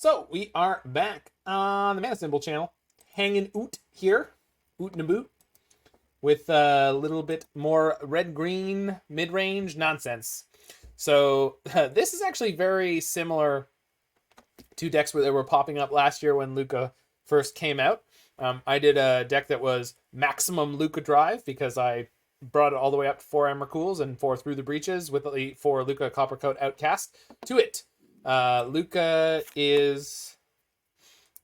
So we are back on the Mana Symbol channel, hanging out here, oot and a boot, with a little bit more red-green mid-range nonsense. So this is actually very similar to decks that were popping up last year when Lukka first came out. I did a deck that was maximum Lukka drive because I brought it all the way up to 4 Emrakuls and 4 Through the Breaches with the 4 Lukka Coppercoat Outcast to it. Lukka is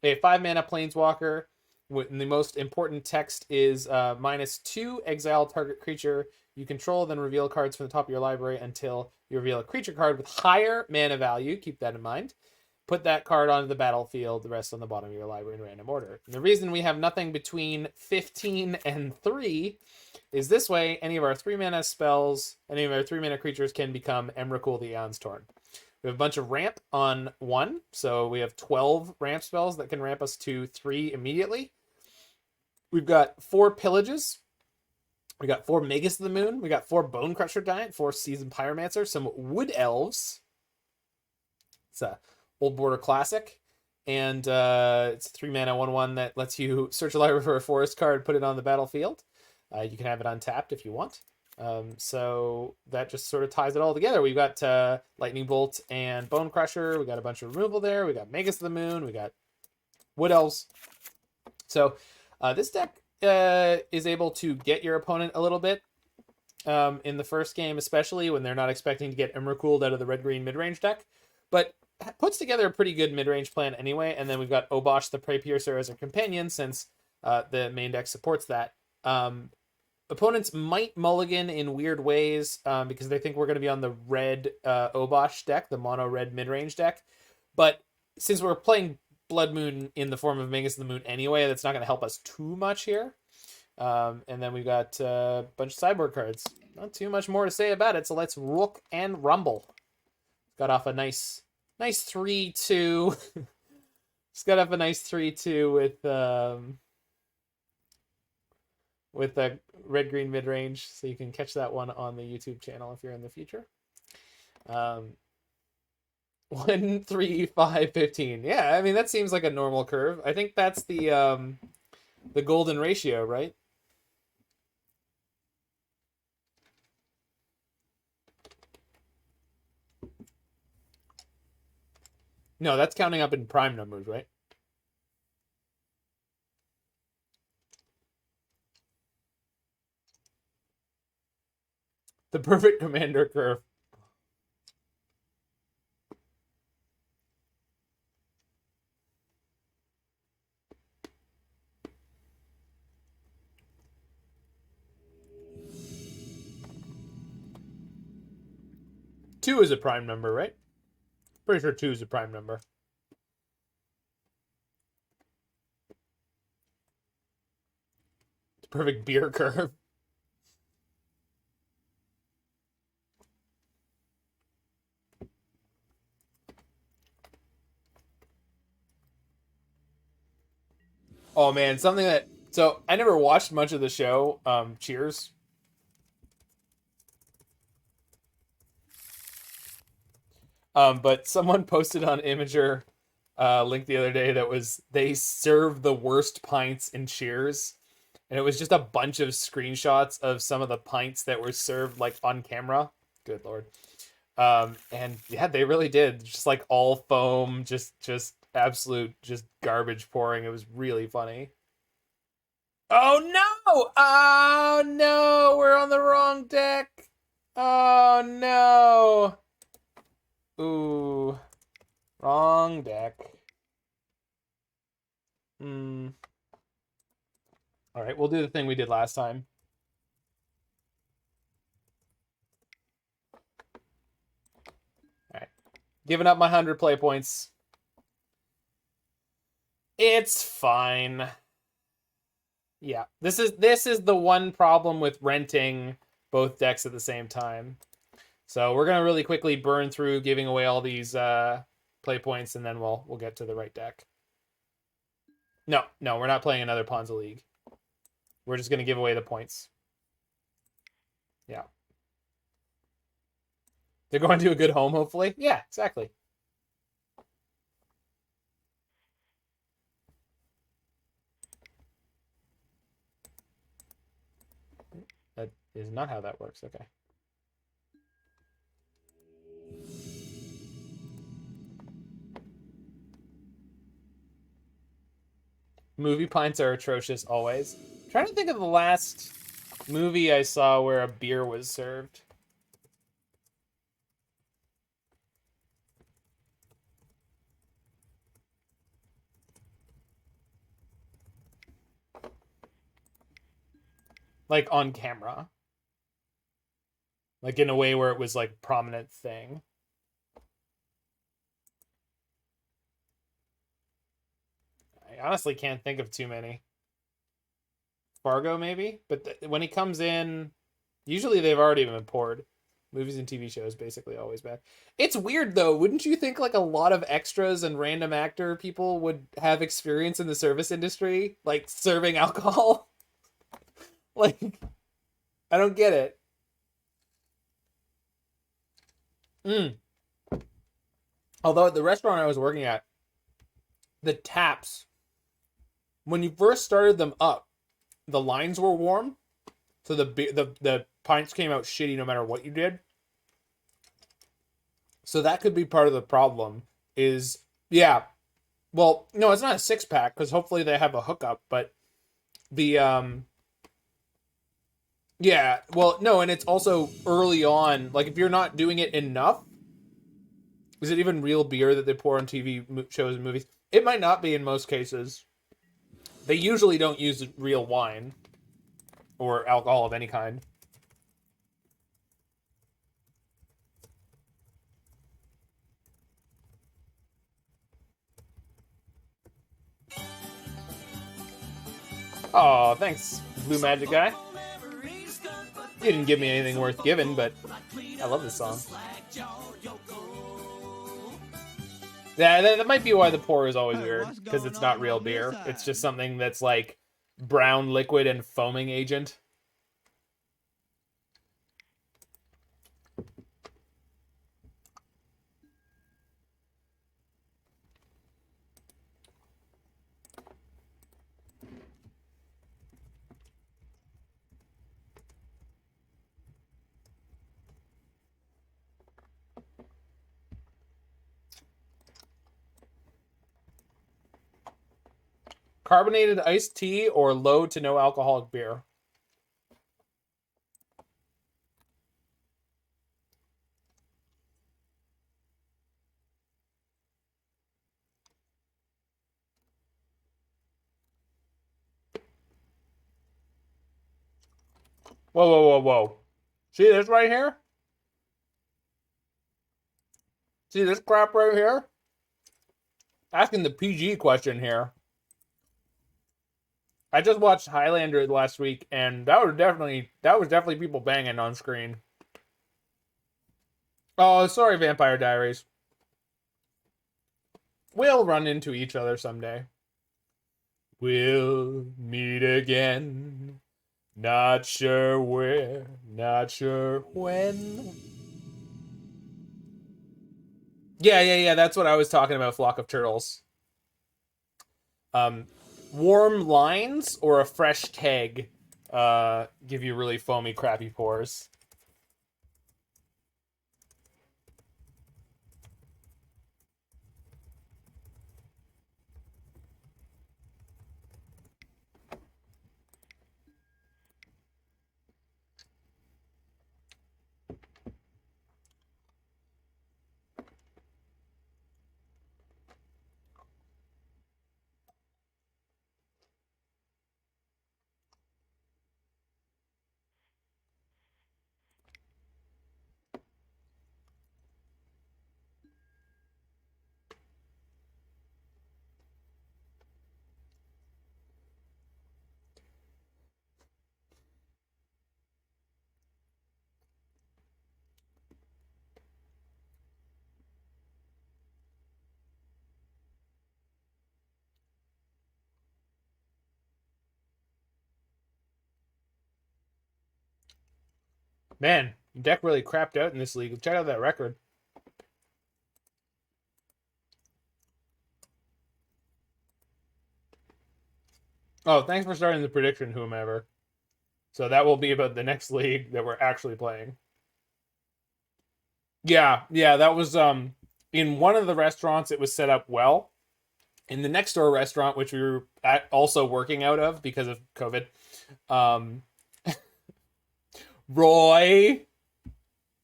a 5-mana planeswalker. The most important text is -2, exile target creature you control, then reveal cards from the top of your library until you reveal a creature card with higher mana value. Keep that in mind. Put that card onto the battlefield, the rest on the bottom of your library in random order. And the reason we have nothing between 15 and 3 is this way, any of our 3-mana spells, any of our 3-mana creatures can become Emrakul the Aeons Torn. We have a bunch of ramp on 1, so we have 12 ramp spells that can ramp us to 3 immediately. We've got 4 Pillages. We got 4 Magus of the Moon. We got 4 Bonecrusher Giant, 4 Seasoned Pyromancer, some Wood Elves. It's a old border classic. And it's a 3-mana 1/1 that lets you search a library for a forest card, put it on the battlefield. You can have it untapped if you want. So that just sort of ties it all together. We've got Lightning Bolt and Bonecrusher. We got a bunch of removal there. We got Magus of the Moon. We got Wood Elves. So this deck is able to get your opponent a little bit in the first game, especially when they're not expecting to get Emrakul out of the red-green mid-range deck. But puts together a pretty good mid-range plan anyway. And then we've got Obosh the Preypiercer as a companion since the main deck supports that. Opponents might mulligan in weird ways because they think we're going to be on the red Obosh deck, the mono red mid-range deck. But since we're playing Blood Moon in the form of Magus of the Moon anyway, that's not going to help us too much here. And then we've got a bunch of sideboard cards. Not too much more to say about it, so let's rook and rumble. Got off a nice 3-2. Just got off a nice 3-2 with a red-green mid-range, so you can catch that one on the YouTube channel if you're in the future. 1, 3, 5, 15. Yeah, I mean, that seems like a normal curve. I think that's the golden ratio, right? No, that's counting up in prime numbers, right? The perfect commander curve. Two is a prime number, right? Pretty sure 2 is a prime number. It's a perfect beer curve. Oh man, something that... So, I never watched much of the show, Cheers. But someone posted on Imager link the other day that was, they serve the worst pints in Cheers. And it was just a bunch of screenshots of some of the pints that were served, like, on camera. Good lord. And yeah, they really did. Just like all foam, just absolute, just garbage pouring. It was really funny. Oh no! Oh no! We're on the wrong deck! Oh no! Ooh. Wrong deck. Alright, we'll do the thing we did last time. Alright. Giving up my 100 play points. It's fine. Yeah, this is the one problem with renting both decks at the same time. So we're gonna really quickly burn through giving away all these play points, and then we'll get to the right deck. No, we're not playing another Ponza League. We're just gonna give away the points. Yeah. They're going to a good home, hopefully. Yeah, exactly. Is not how that works. Okay. Movie pints are atrocious always. I'm trying to think of the last movie I saw where a beer was served. Like on camera. Like in a way where it was like prominent thing. I honestly can't think of too many. Fargo maybe, but when he comes in, usually they've already been poured. Movies and TV shows basically always bad. It's weird though, wouldn't you think like a lot of extras and random actor people would have experience in the service industry, like serving alcohol? Like, I don't get it. Although at the restaurant I was working at, the taps, when you first started them up, the lines were warm, so the pints came out shitty no matter what you did. So that could be part of the problem. Is yeah, well, no, it's not a 6-pack because hopefully they have a hookup, but the yeah, well, no, and it's also early on. Like if you're not doing it enough, is it even real beer that they pour on TV shows and movies? It might not be in most cases. They usually don't use real wine or alcohol of any kind. Oh, thanks, Blue Magic guy. You didn't give me anything worth giving, but I love this song. Yeah, that might be why the pour is always weird, because it's not real beer. It's just something that's like brown liquid and foaming agent. Carbonated iced tea or low to no alcoholic beer? Whoa, whoa, whoa, whoa. See this right here? See this crap right here? Asking the PG question here. I just watched Highlander last week, and that was definitely people banging on screen. Oh, sorry, Vampire Diaries. We'll run into each other someday. We'll meet again. Not sure where, not sure when. Yeah, that's what I was talking about, Flock of Turtles. Warm lines or a fresh keg give you really foamy, crappy pours. Man, deck really crapped out in this league. Check out that record. Oh, thanks for starting the prediction, whomever. So that will be about the next league that we're actually playing. Yeah, that was in one of the restaurants it was set up well. In the next door restaurant, which we were also working out of because of COVID, um, Roy,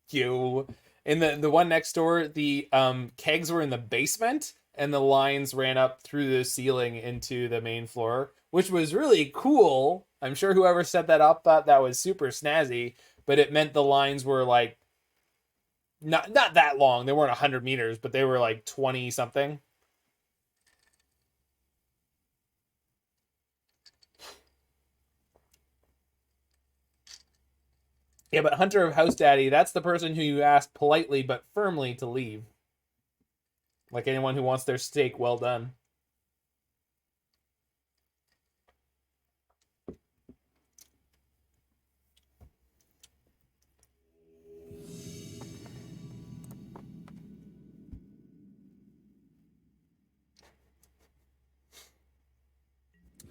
you in the one next door, the kegs were in the basement and the lines ran up through the ceiling into the main floor, which was really cool. I'm sure whoever set that up thought that was super snazzy, but it meant the lines were like not that long. They weren't 100 meters, but they were like 20 something. Yeah, but Hunter of House Daddy, that's the person who you ask politely but firmly to leave. Like anyone who wants their steak well done.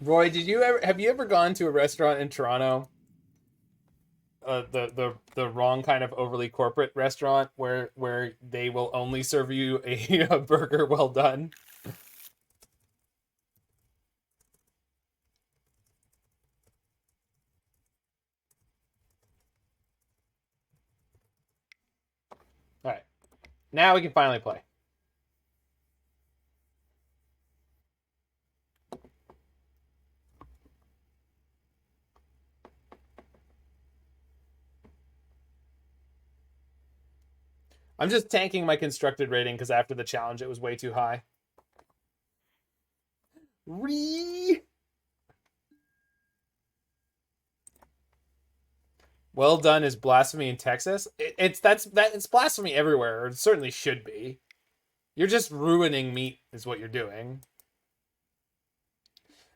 Roy, have you ever gone to a restaurant in Toronto? The wrong kind of overly corporate restaurant where they will only serve you a burger well done. All right, now we can finally play. I'm just tanking my constructed rating because after the challenge it was way too high. Well done is blasphemy in Texas. It's blasphemy everywhere, or it certainly should be. You're just ruining meat, is what you're doing.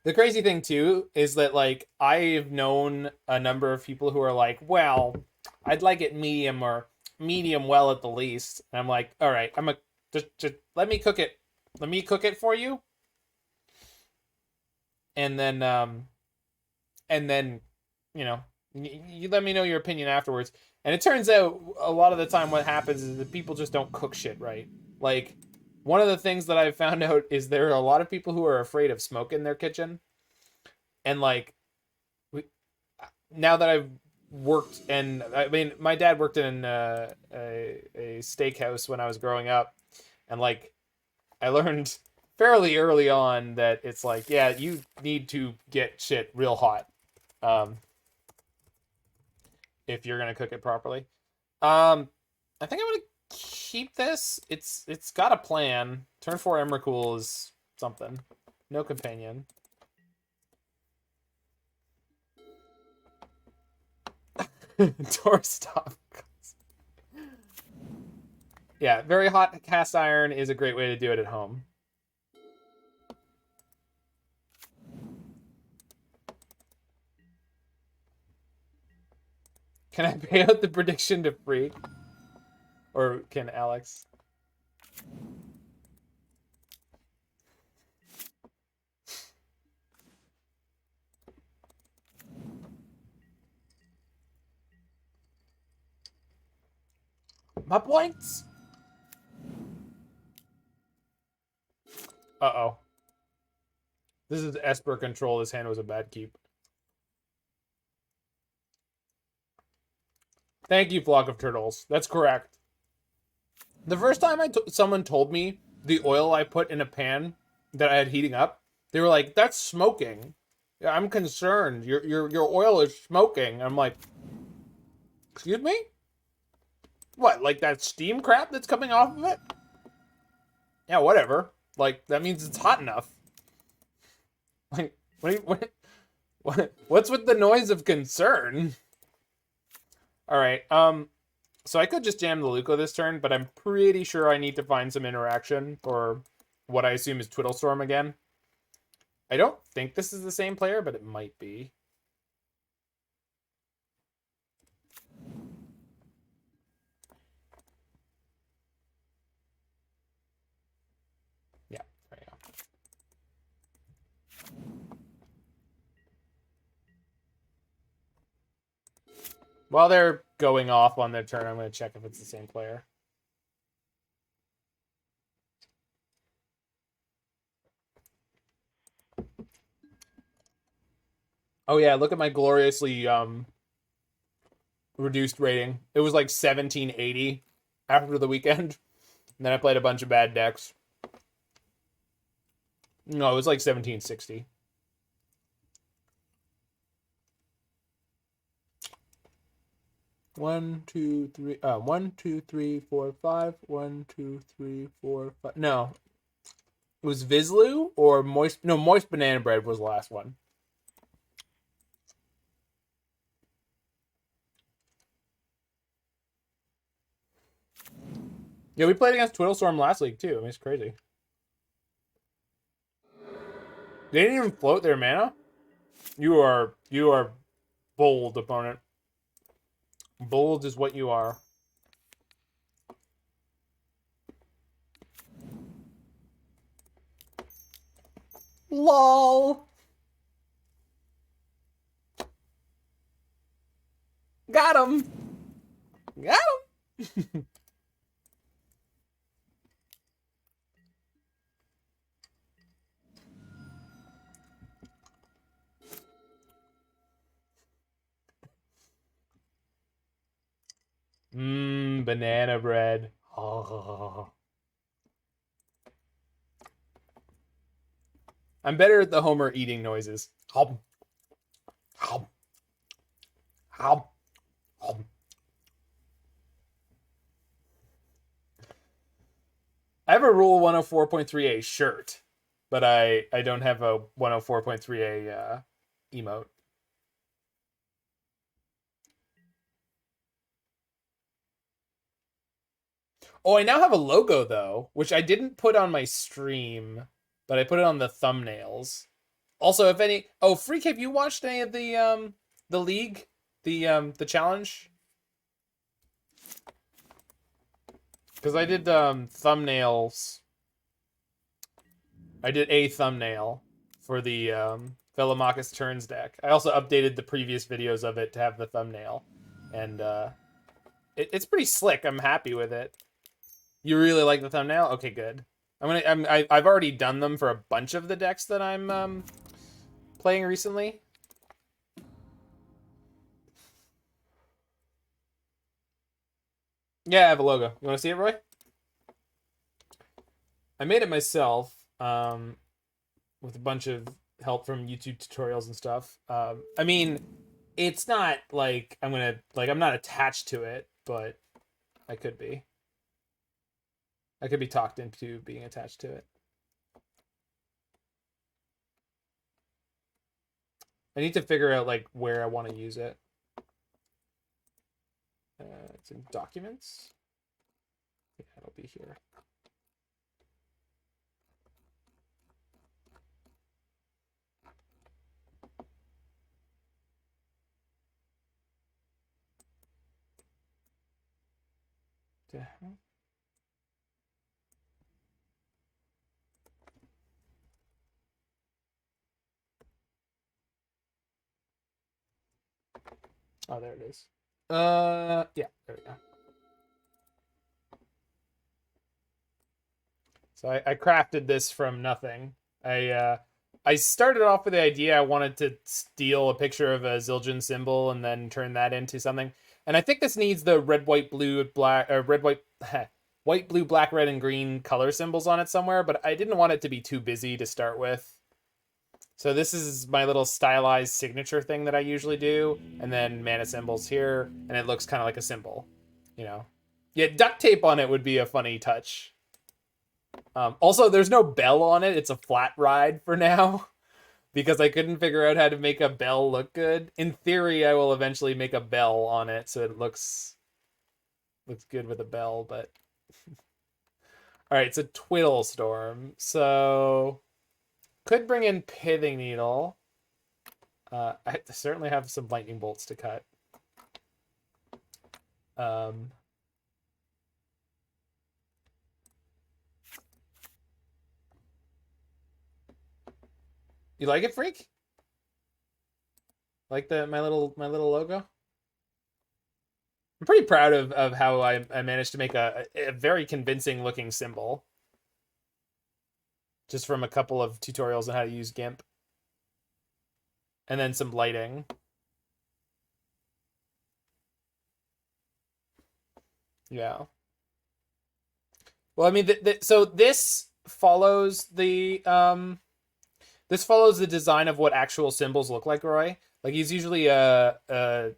The crazy thing too is that like I've known a number of people who are like, well, I'd like it medium or medium well at the least. And I'm like, all right, just let me cook it. Let me cook it for you. And then you know, you let me know your opinion afterwards. And it turns out a lot of the time what happens is that people just don't cook shit right. Like one of the things that I've found out is there are a lot of people who are afraid of smoke in their kitchen. And like now that I've worked, and I mean my dad worked in a steakhouse when I was growing up, and like I learned fairly early on that it's like, yeah, you need to get shit real hot if you're gonna cook it properly. I think I'm gonna keep this. It's got a plan. Turn 4 Emrakul is something. No companion. Doorstop. Yeah, very hot cast iron is a great way to do it at home. Can I pay out the prediction to free? Or can Alex? My points! Uh-oh. This is Esper control. This hand was a bad keep. Thank you, Flock of Turtles. That's correct. The first time someone told me the oil I put in a pan that I had heating up, they were like, "That's smoking." Yeah, I'm concerned. Your oil is smoking. I'm like, excuse me? What? Like that steam crap that's coming off of it? Yeah, whatever. Like that means it's hot enough. Like what's with the noise of concern? All right. So I could just jam the Lukka this turn, but I'm pretty sure I need to find some interaction for what I assume is Twiddlestorm again. I don't think this is the same player, but it might be. Yeah, there you go. While they're going off on their turn, I'm going to check if it's the same player. Oh yeah, look at my gloriously reduced rating. It was like 1780 after the weekend. And then I played a bunch of bad decks. No, it was like 1760. One, two, three. 1, 2, 3, 4, 5. 1, 2, 3, 4, 5. No, it was Vizsla or Moist. No, Moist Banana Bread was the last one. Yeah, we played against Twiddlestorm last week too. I mean, it's crazy. They didn't even float their mana. You are bold, opponent. Bold is what you are. LOL. Got him. Got him. Banana bread. Oh. I'm better at the Homer eating noises. Hom. Hom. Hom. Hom. I have a Rule 104.3a shirt, but I don't have a 104.3a emote. Oh, I now have a logo though, which I didn't put on my stream, but I put it on the thumbnails. Also, if any, Freak, have you watched any of the league, the challenge? Because I did thumbnails. I did a thumbnail for the Velomachus Turns deck. I also updated the previous videos of it to have the thumbnail, and it's pretty slick. I'm happy with it. You really like the thumbnail? Okay, good. I've already done them for a bunch of the decks that I'm playing recently. Yeah, I have a logo. You want to see it, Roy? I made it myself with a bunch of help from YouTube tutorials and stuff. I mean, it's not like I'm not attached to it, but I could be. I could be talked into being attached to it. I need to figure out like where I want to use it. It's in documents. Yeah, it'll be here. Yeah. Oh, there it is. Yeah, there we go. So I crafted this from nothing. I started off with the idea I wanted to steal a picture of a Zildjian symbol and then turn that into something. And I think this needs the red, white, blue, black, or red, white, white, blue, black, red, and green color symbols on it somewhere. But I didn't want it to be too busy to start with. So this is my little stylized signature thing that I usually do. And then mana symbols here. And it looks kind of like a symbol, you know. Yeah, duct tape on it would be a funny touch. Also, there's no bell on it. It's a flat ride for now. Because I couldn't figure out how to make a bell look good. In theory, I will eventually make a bell on it so it looks good with a bell, but... Alright, it's a Twiddle Storm. So... Could bring in Pithing Needle. I certainly have some lightning bolts to cut. You like it, Freak? Like my little logo? I'm pretty proud of how I managed to make a very convincing looking symbol. Just from a couple of tutorials on how to use GIMP. And then some lighting. Yeah. Well, I mean, so this follows the design of what actual symbols look like, Roy. Like he's usually you've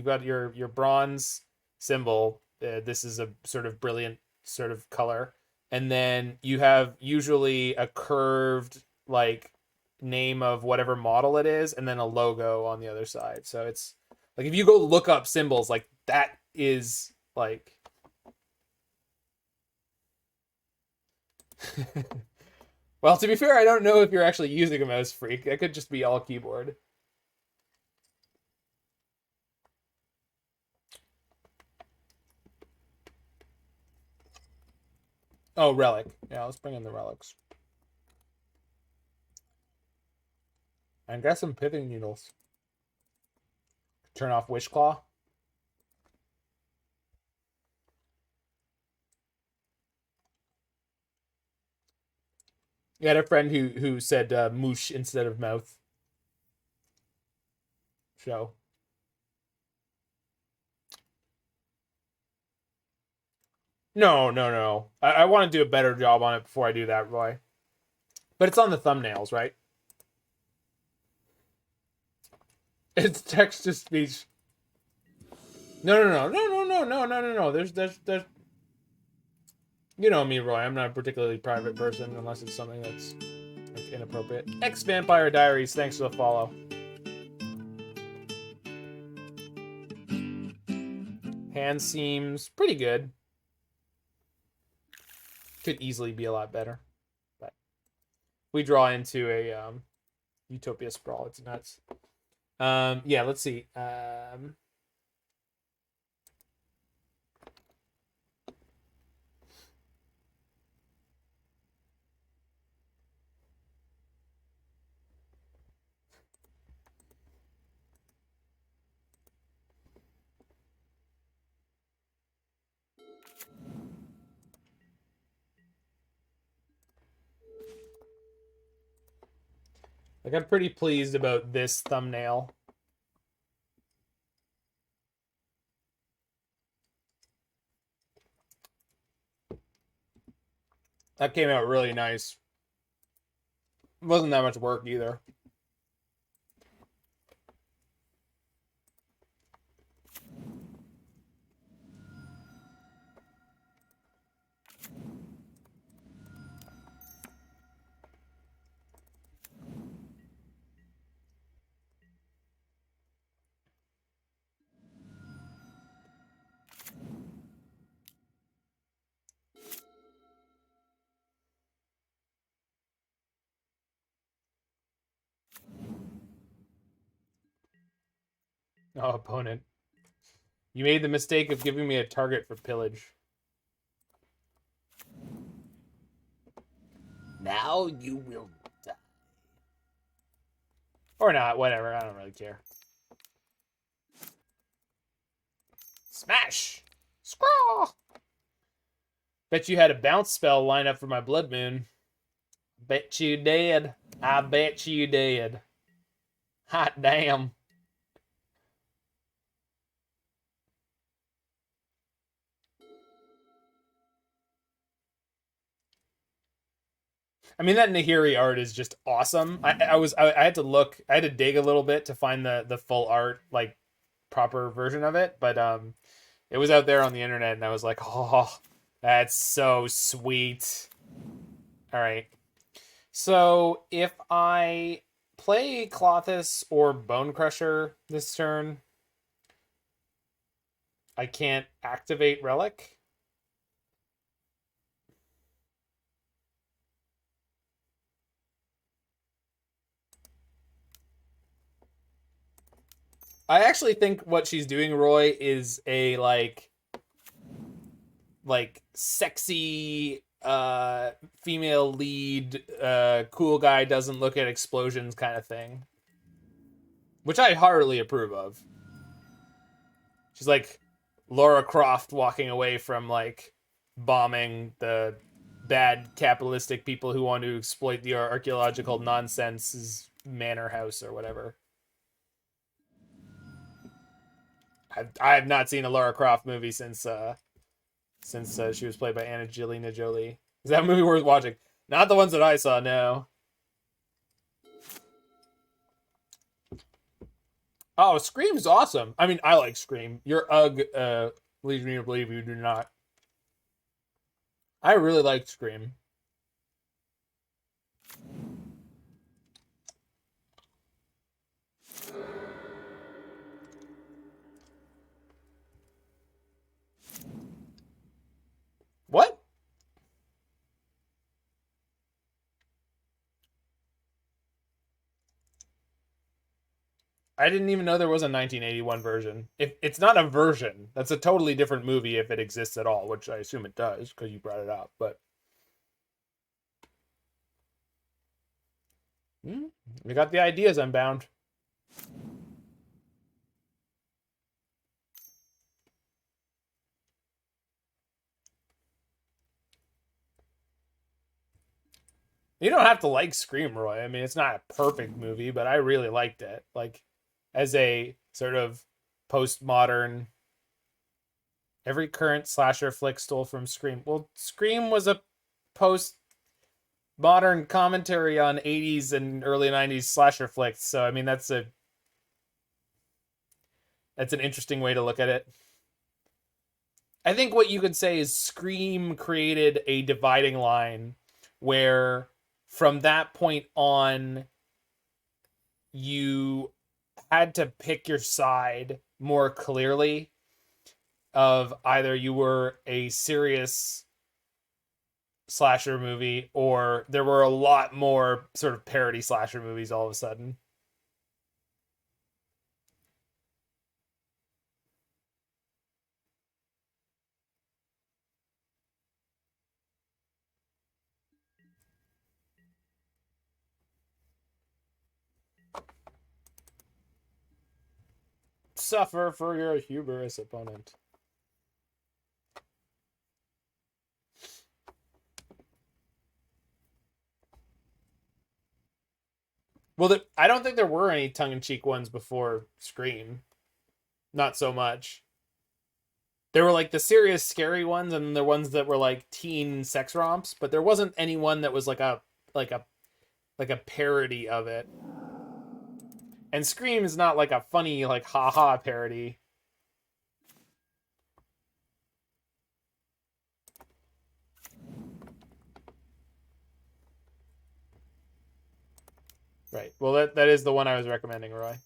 got your bronze symbol. This is a sort of brilliant sort of color, and then you have usually a curved like name of whatever model it is, and then a logo on the other side. So it's like if you go look up symbols, like that is like. Well, to be fair, I don't know if you're actually using a mouse freak. That could just be all keyboard. Oh, relic. Yeah, let's bring in the relics. And get some pithing needles. Turn off Wishclaw. You had a friend who said moosh instead of mouth. Show. No. I want to do a better job on it before I do that, Roy. But it's on the thumbnails, right? It's text to speech. No. There's. You know me, Roy. I'm not a particularly private person unless it's something that's like, inappropriate. Vampire Diaries, thanks for the follow. Hand seems pretty good. Could easily be a lot better. But we draw into a Utopia Sprawl. It's nuts. Yeah, let's see. Like, I'm pretty pleased about this thumbnail. That came out really nice. It wasn't that much work either. Oh, opponent. You made the mistake of giving me a target for pillage. Now you will die. Or not, whatever. I don't really care. Smash! Scrawl! Bet you had a bounce spell lined up for my Blood Moon. Bet you did. I bet you did. Hot damn. I mean, that Nahiri art is just awesome. I had to look, I had to dig a little bit to find the full art, like proper version of it, but it was out there on the internet, and I was like, oh, that's so sweet. All right, so if I play Klothys or Bonecrusher this turn, I can't activate Relic. I actually think what she's doing, Roy, is a like sexy female lead cool guy doesn't look at explosions kind of thing, which I heartily approve of. She's like Laura Croft walking away from like bombing the bad capitalistic people who want to exploit the archaeological nonsense's manor house or whatever. I have not seen a Lara Croft movie since she was played by Angelina Jolie. Is that a movie worth watching? Not the ones that I saw, no. Oh, Scream's awesome. I mean, I like Scream. Your leads me to believe you do not. I really liked Scream. What? I didn't even know there was a 1981 version. If it's not a version, that's a totally different movie if it exists at all, which I assume it does because you brought it up. But we got the ideas unbound. You don't have to like Scream, Roy. I mean, it's not a perfect movie, but I really liked it. Like, as a sort of postmodern, every current slasher flick stole from Scream. Well, Scream was a postmodern commentary on 80s and early 90s slasher flicks. So, I mean, that's an interesting way to look at it. I think what you could say is Scream created a dividing line where from that point on, you had to pick your side more clearly of either you were a serious slasher movie or there were a lot more sort of parody slasher movies all of a sudden. Suffer for your hubris, opponent. Well, I don't think there were any tongue-in-cheek ones before Scream. Not so much. There were like the serious, scary ones, and the ones that were like teen sex romps, but there wasn't any one that was like a parody of it. And Scream is not like a funny, like, haha parody. Right. Well, that is the one I was recommending, Roy.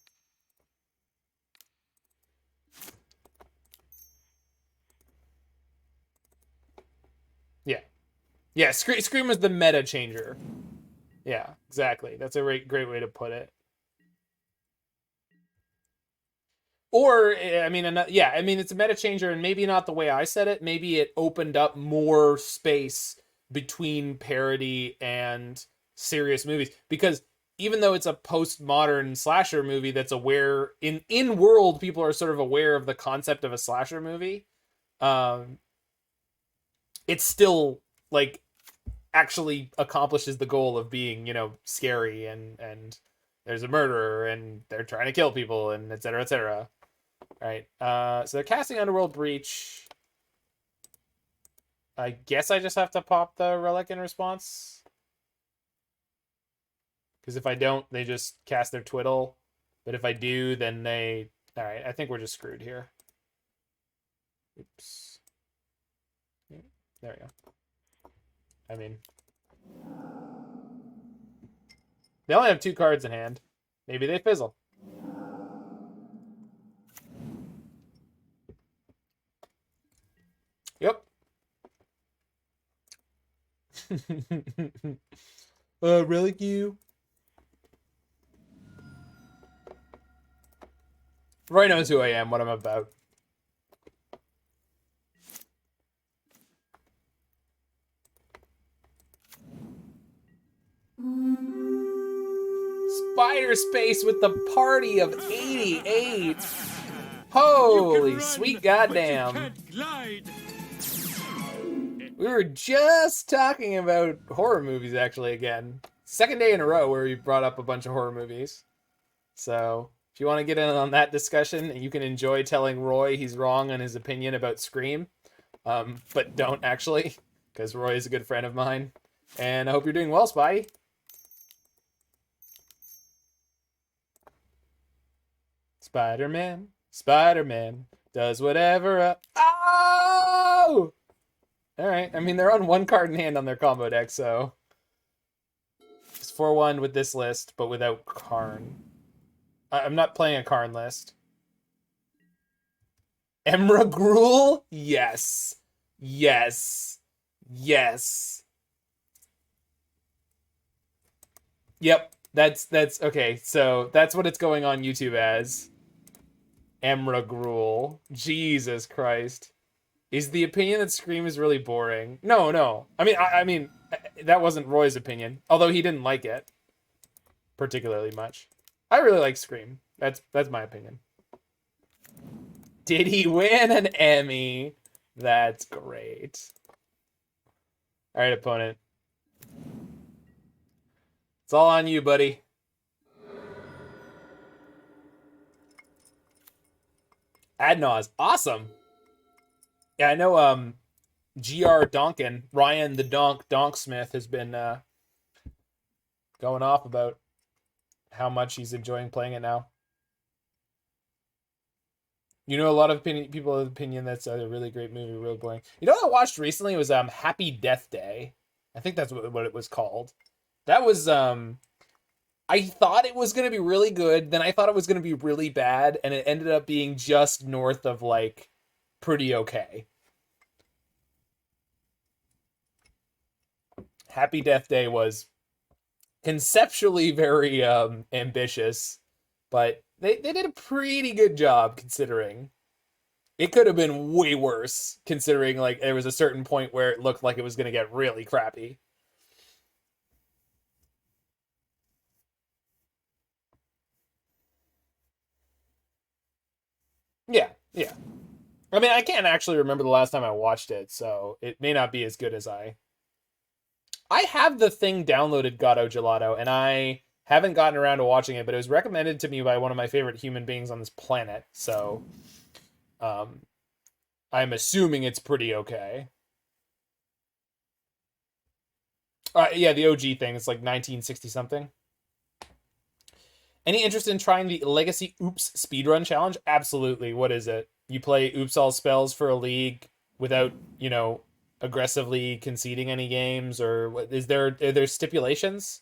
Yeah. Yeah, Scream was the meta changer. Yeah, exactly. That's a great way to put it. Or, I mean, yeah, I mean, it's a meta changer, and maybe not the way I said it. Maybe it opened up more space between parody and serious movies. Because even though it's a postmodern slasher movie that's aware, in world, people are sort of aware of the concept of a slasher movie, it's still, like, actually accomplishes the goal of being, scary, and there's a murderer, and they're trying to kill people, and et cetera, et cetera. All right, so they're casting Underworld Breach. I guess I just have to pop the Relic in response. Because if I don't, they just cast their Twiddle. But if I do, then they... All right, I think we're just screwed here. Oops. There we go. I mean... They only have 2 cards in hand. Maybe they fizzle. Yep. Relic you. Roy knows who I am, what I'm about. Spider Space with the party of 88. Holy sweet goddamn. We were just talking about horror movies actually again. Second day in a row where we brought up a bunch of horror movies. So if you want to get in on that discussion, you can enjoy telling Roy he's wrong on his opinion about Scream. But don't actually, because Roy is a good friend of mine. And I hope you're doing well, Spy. Spider-Man, Spider-Man does whatever Oh! Alright, I mean, they're on one card in hand on their combo deck, so... It's 4-1 with this list, but without Karn. I'm not playing a Karn list. Emrakul? Yes. Yes. Yes. Yep, that's okay, so that's what it's going on YouTube as. Emrakul. Jesus Christ. Is the opinion that Scream is really boring? No. I mean, that wasn't Roy's opinion, although he didn't like it particularly much. I really like Scream. That's my opinion. Did he win an Emmy? That's great. All right, opponent. It's all on you, buddy. Adnaz, awesome. Yeah, I know GR Donkin, Ryan the Donksmith has been going off about how much he's enjoying playing it now. You know, a lot of people have opinion that's a really great movie, real boring. You know what I watched recently was Happy Death Day. I think that's what it was called. That was I thought it was going to be really good, then I thought it was going to be really bad, and it ended up being just north of like pretty okay. Happy Death Day was conceptually very ambitious, but they did a pretty good job considering. It could have been way worse considering like there was a certain point where it looked like it was going to get really crappy. Yeah. I mean, I can't actually remember the last time I watched it, so it may not be as good as I have the thing downloaded, Gato Gelato, and I haven't gotten around to watching it, but it was recommended to me by one of my favorite human beings on this planet, so I'm assuming it's pretty okay. Yeah, the OG thing. It's like 1960 something. Any interest in trying the Legacy Oops speedrun challenge? Absolutely. What is it? You play Oops all spells for a league without, aggressively conceding any games, or what is there? Are there stipulations?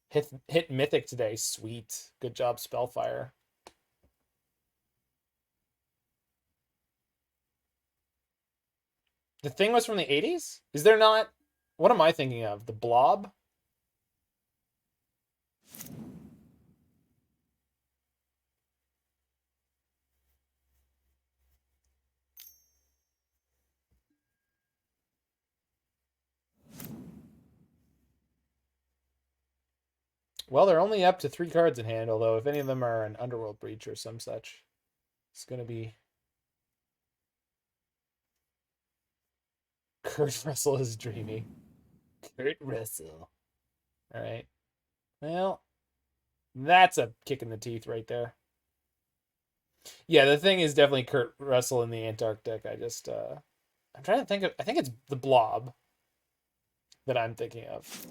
Hit Mythic today. Sweet. Good job, Spellfire. The thing was from the 80s? Is there not? What am I thinking of? The Blob? Well, they're only up to 3 cards in hand, although if any of them are an Underworld Breach or some such, it's going to be... Kurt Russell is dreamy. Kurt Russell. All right. Well, that's a kick in the teeth right there. Yeah, the thing is definitely Kurt Russell in the Antarctic. I'm trying to think of... I think it's the Blob that I'm thinking of.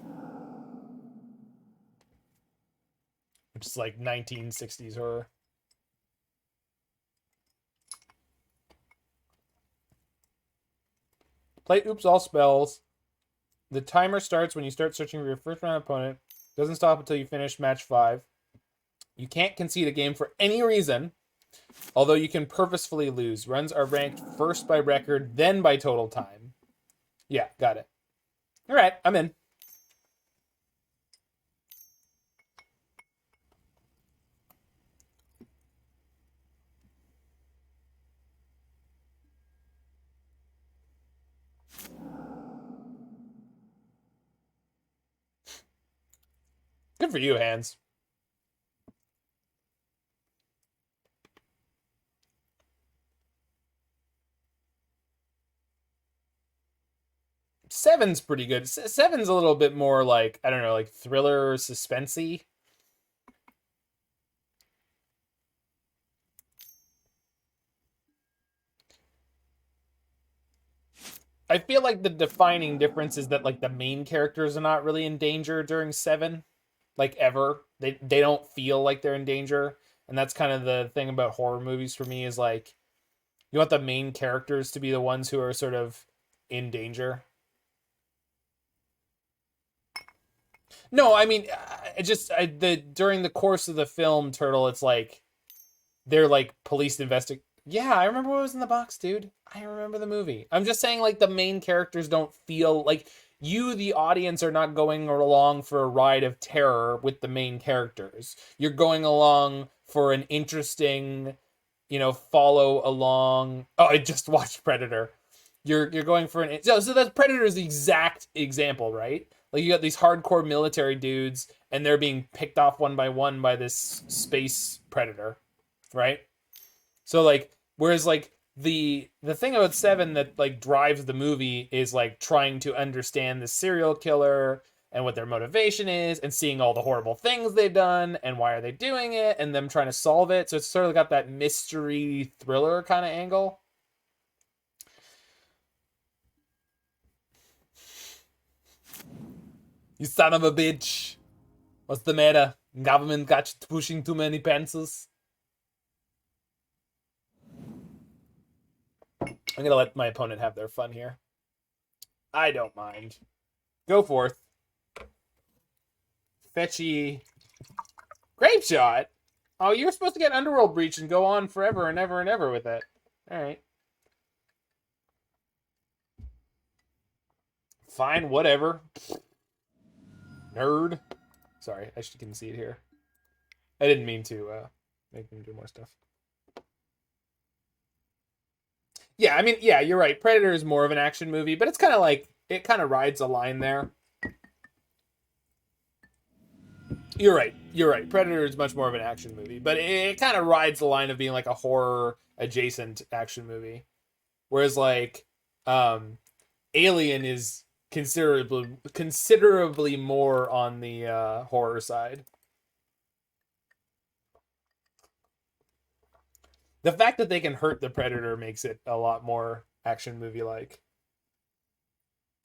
Which is like 1960s horror. Play Oops all spells. The timer starts when you start searching for your first round opponent. Doesn't stop until you finish match 5. You can't concede a game for any reason, although you can purposefully lose. Runs are ranked first by record, then by total time. Yeah, got it. All right, I'm in. Good for you, Hans. Seven's pretty good. Seven's a little bit more like, I don't know, like thriller, suspensey. I feel like the defining difference is that like the main characters are not really in danger during 7, like ever. They don't feel like they're in danger, and that's kind of the thing about horror movies for me is like you want the main characters to be the ones who are sort of in danger. No, I mean, during the course of the film, Turtle, it's like they're like police investigate. Yeah, I remember what was in the box, dude. I remember the movie. I'm just saying, like, the main characters don't feel like you, the audience, are not going along for a ride of terror with the main characters. You're going along for an interesting, follow along. Oh, I just watched Predator. You're going for an so that Predator is the exact example, right? Like you got these hardcore military dudes, and they're being picked off one by one by this space predator, right? So like, whereas like the thing about 7 that like drives the movie is like trying to understand the serial killer and what their motivation is, and seeing all the horrible things they've done and why are they doing it, and them trying to solve it. So it's sort of got that mystery thriller kind of angle. You son of a bitch. What's the matter? Government got you pushing too many pencils? I'm going to let my opponent have their fun here. I don't mind. Go forth. Fetchy. Grape Shot? Oh, you're supposed to get Underworld Breach and go on forever and ever and ever with it. Alright. Fine, whatever. Nerd. Sorry, I can see it here. I didn't mean to make them do more stuff. Yeah, I mean, yeah, you're right. Predator is more of an action movie, but it's kind of like, it kind of rides a line there. You're right. Predator is much more of an action movie, but it kind of rides the line of being like a horror adjacent action movie. Whereas like Alien is considerably more on the horror side. The fact that they can hurt the Predator makes it a lot more action movie like.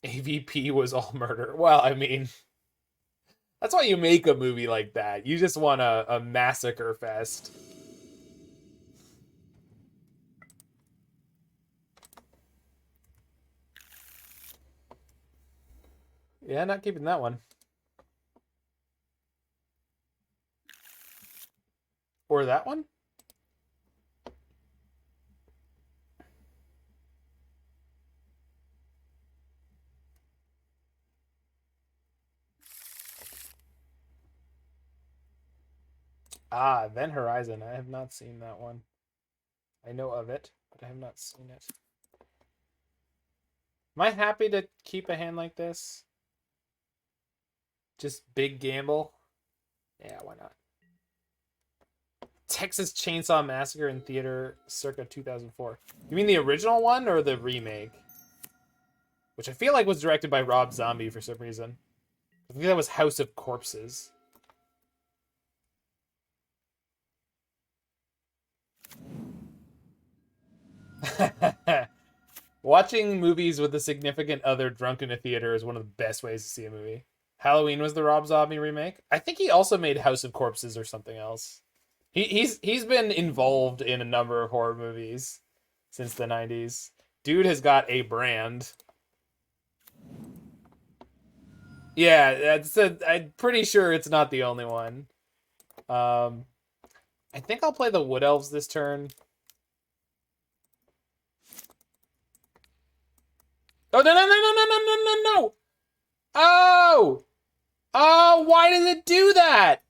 AVP was all murder. Well, I mean, that's why you make a movie like that. You just want a massacre fest. Yeah, not keeping that one. Or that one? Ah, Event Horizon. I have not seen that one. I know of it, but I have not seen it. Am I happy to keep a hand like this? Just big gamble? Yeah, why not? Texas Chainsaw Massacre in theater circa 2004. You mean the original one or the remake? Which I feel like was directed by Rob Zombie for some reason. I think that was House of Corpses. Watching movies with a significant other drunk in a theater is one of the best ways to see a movie. Halloween was the Rob Zombie remake. I think he also made House of Corpses or something else. He's been involved in a number of horror movies since the 90s. Dude has got a brand. Yeah, I'm pretty sure it's not the only one. I think I'll play the Wood Elves this turn. Oh, no. Oh! Oh, why does it do that?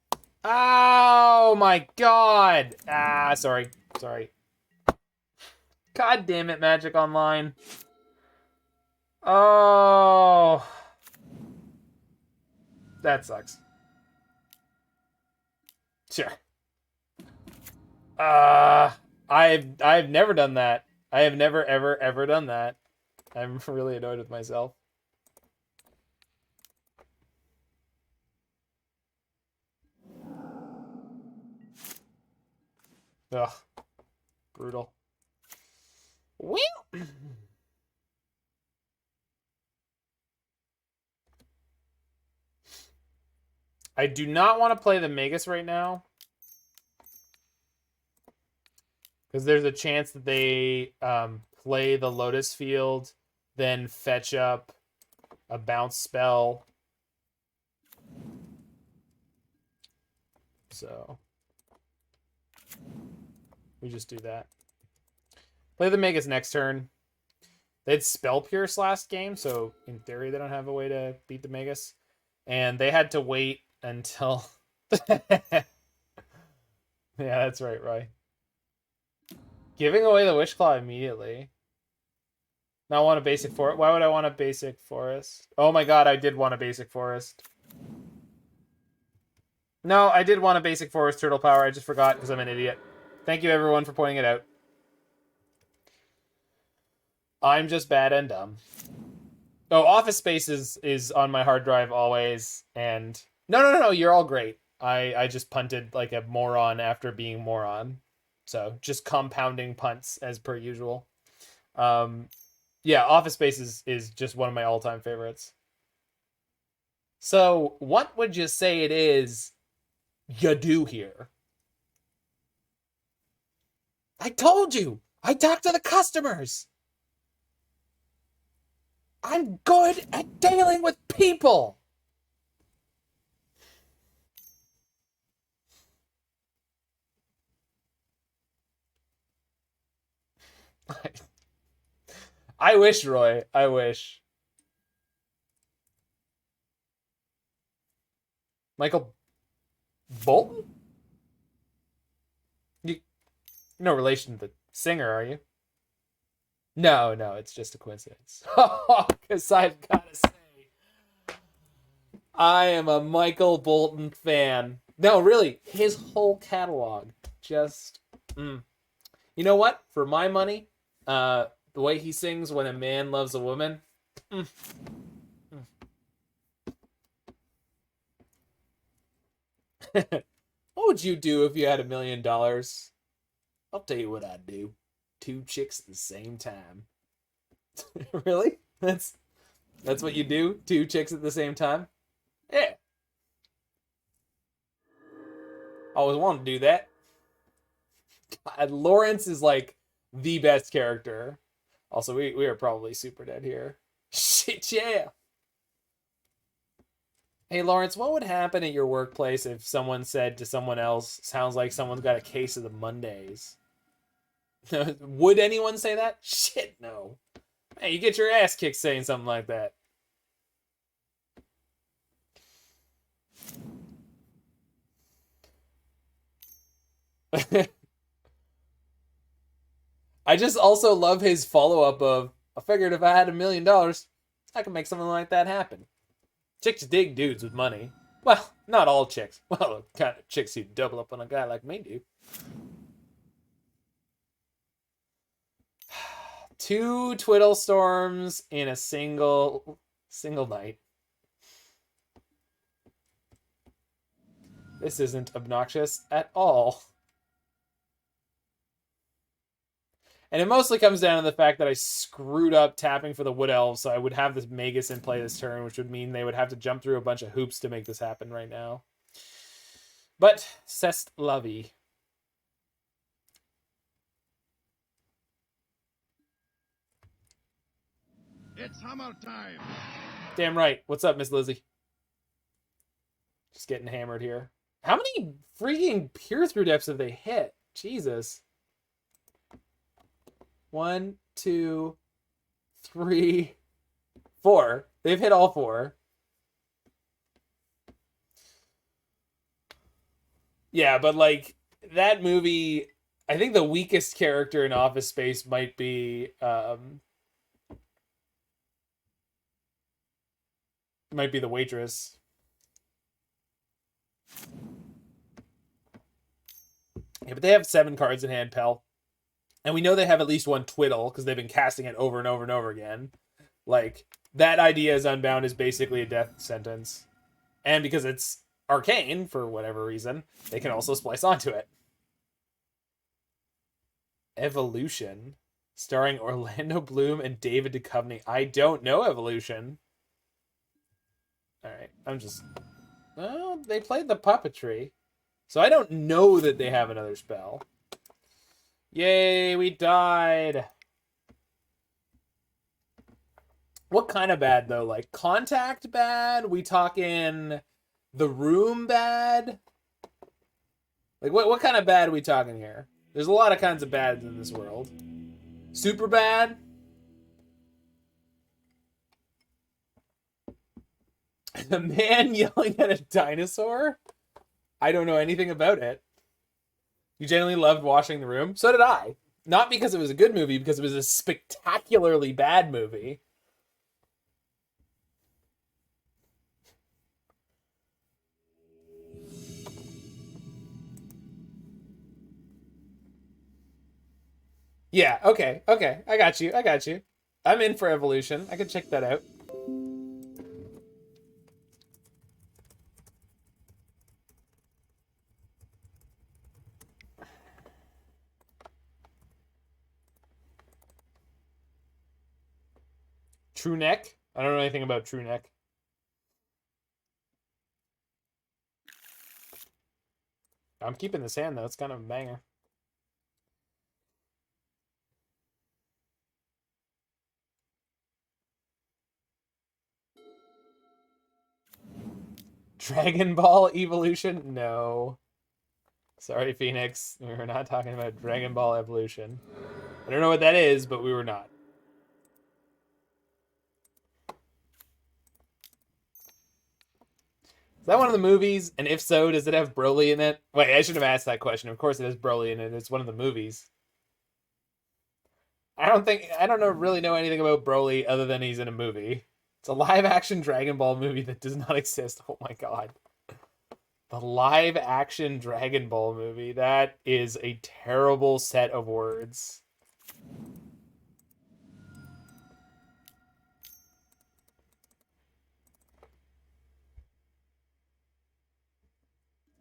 Oh my god. Ah, sorry. God damn it, Magic Online. Oh. That sucks. Sure. I've never done that. I have never ever done that. I'm really annoyed with myself. Ugh. Brutal. Well. I do not want to play the Magus right now. Because there's a chance that they play the Lotus Field, then fetch up a bounce spell. So we just do that. Play the Magus next turn. They had Spell Pierce last game, so in theory they don't have a way to beat the Magus. And they had to wait until... Yeah, that's right, Roy. Giving away the Wishclaw immediately. Not want a basic forest. Why would I want a basic forest? Oh my god, I did want a basic forest. No, I did want a basic forest turtle power. I just forgot because I'm an idiot. Thank you everyone for pointing it out. I'm just bad and dumb. Oh, Office Space is on my hard drive always. And no, you're all great. I just punted like a moron after being moron. So just compounding punts as per usual. Yeah, Office Space is just one of my all-time favorites. So what would you say it is you do here? I told you! I talked to the customers! I'm good at dealing with people! I wish, Roy. I wish. Michael Bolton? You no relation to the singer, are you? No, it's just a coincidence. Because I've got to say, I am a Michael Bolton fan. No, really, his whole catalog. Just, You know what? For my money, the way he sings When a Man Loves a Woman. What would you do if you had $1 million? I'll tell you what I'd do. 2 chicks at the same time. Really? That's what you do? 2 chicks at the same time? Yeah. Always wanted to do that. God, Lawrence is like the best character. Also, we are probably super dead here. Shit, yeah. Hey, Lawrence, what would happen at your workplace if someone said to someone else, sounds like someone's got a case of the Mondays? Would anyone say that? Shit, no. Hey, you get your ass kicked saying something like that. I just also love his follow-up of, I figured if I had $1 million, I could make something like that happen. Chicks dig dudes with money. Well, not all chicks. Well, the kind of chicks who double up on a guy like me do. 2 Twiddle Storms in a single night. This isn't obnoxious at all. And it mostly comes down to the fact that I screwed up tapping for the Wood Elves, so I would have this Magus in play this turn, which would mean they would have to jump through a bunch of hoops to make this happen right now. But, c'est la vie. It's hammer time. Damn right. What's up, Miss Lizzie? Just getting hammered here. How many freaking peer through depths have they hit? Jesus. 1, 2, 3, 4. They've hit all 4. Yeah, but like that movie, I think the weakest character in Office Space might be the waitress. Yeah, but they have 7 cards in hand, pal. And we know they have at least 1 Twiddle, because they've been casting it over and over and over again. Like, that idea is Unbound is basically a death sentence. And because it's arcane, for whatever reason, they can also splice onto it. Evolution, starring Orlando Bloom and David Duchovny. I don't know Evolution. All right, I'm just... Well, they played the puppetry. So I don't know that they have another spell. Yay, we died. What kind of bad, though? Like, contact bad? We talking the room bad? Like, what kind of bad are we talking here? There's a lot of kinds of bads in this world. Super bad? The man yelling at a dinosaur? I don't know anything about it. You genuinely loved watching The Room? So did I. Not because it was a good movie, because it was a spectacularly bad movie. Yeah, okay. I got you. I'm in for Evolution. I can check that out. True Neck? I don't know anything about True Neck. I'm keeping this hand, though. It's kind of a banger. Dragon Ball Evolution? No. Sorry, Phoenix. We were not talking about Dragon Ball Evolution. I don't know what that is, but we were not. Is that one of the movies? And if so, does it have Broly in it? Wait, I should have asked that question. Of course it has Broly in it. It's one of the movies. I don't really know anything about Broly other than he's in a movie. It's a live-action Dragon Ball movie that does not exist. Oh my god. The live-action Dragon Ball movie. That is a terrible set of words.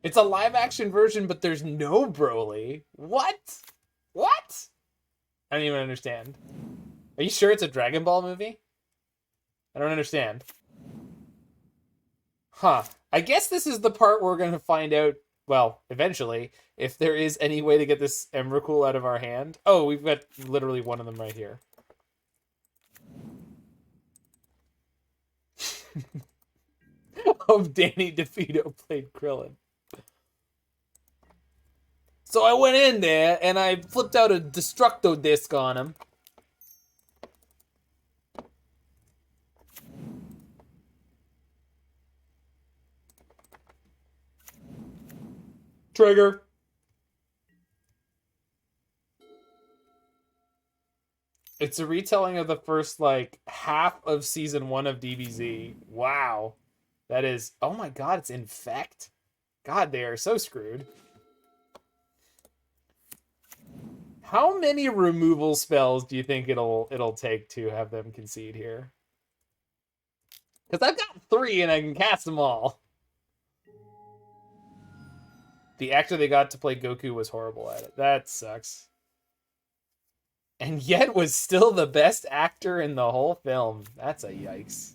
It's a live-action version, but there's no Broly. What? What? I don't even understand. Are you sure it's a Dragon Ball movie? I don't understand. Huh. I guess this is the part where we're going to find out, well, eventually, if there is any way to get this Emrakul out of our hand. Oh, we've got literally one of them right here. Oh, Danny DeVito played Krillin. So I went in there and I flipped out a Destructo disc on him. Trigger. It's a retelling of the first, like, half of season 1 of DBZ. Wow. That is... Oh my god, it's Infect? God, they are so screwed. How many removal spells do you think it'll take to have them concede here? Because I've got 3 and I can cast them all. The actor they got to play Goku was horrible at it. That sucks. And yet was still the best actor in the whole film. That's a yikes.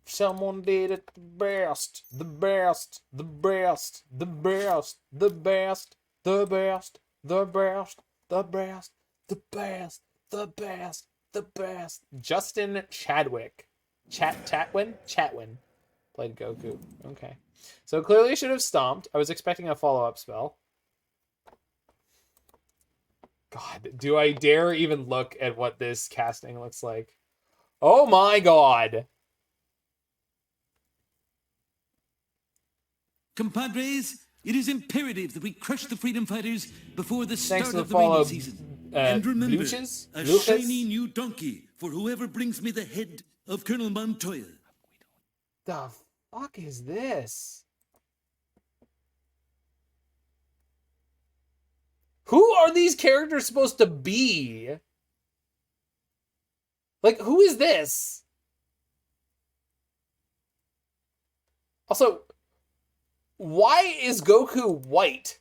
Someone did it the best. The best. The best. The best. The best. The best. The best. The best. The best. The best. The best. Justin Chadwick. Chatwin played Goku. Okay. So clearly I should have stomped. I was expecting a follow-up spell. God, do I dare even look at what this casting looks like? Oh my god! Compadres, it is imperative that we crush the freedom fighters before the Thanks start to the of the rainy follow, season. And remember, Lucius? a Lucas? shiny new donkey for whoever brings me the head of Colonel Montoya. The fuck is this? Who are these characters supposed to be? Like, who is this? Also, why is Goku white?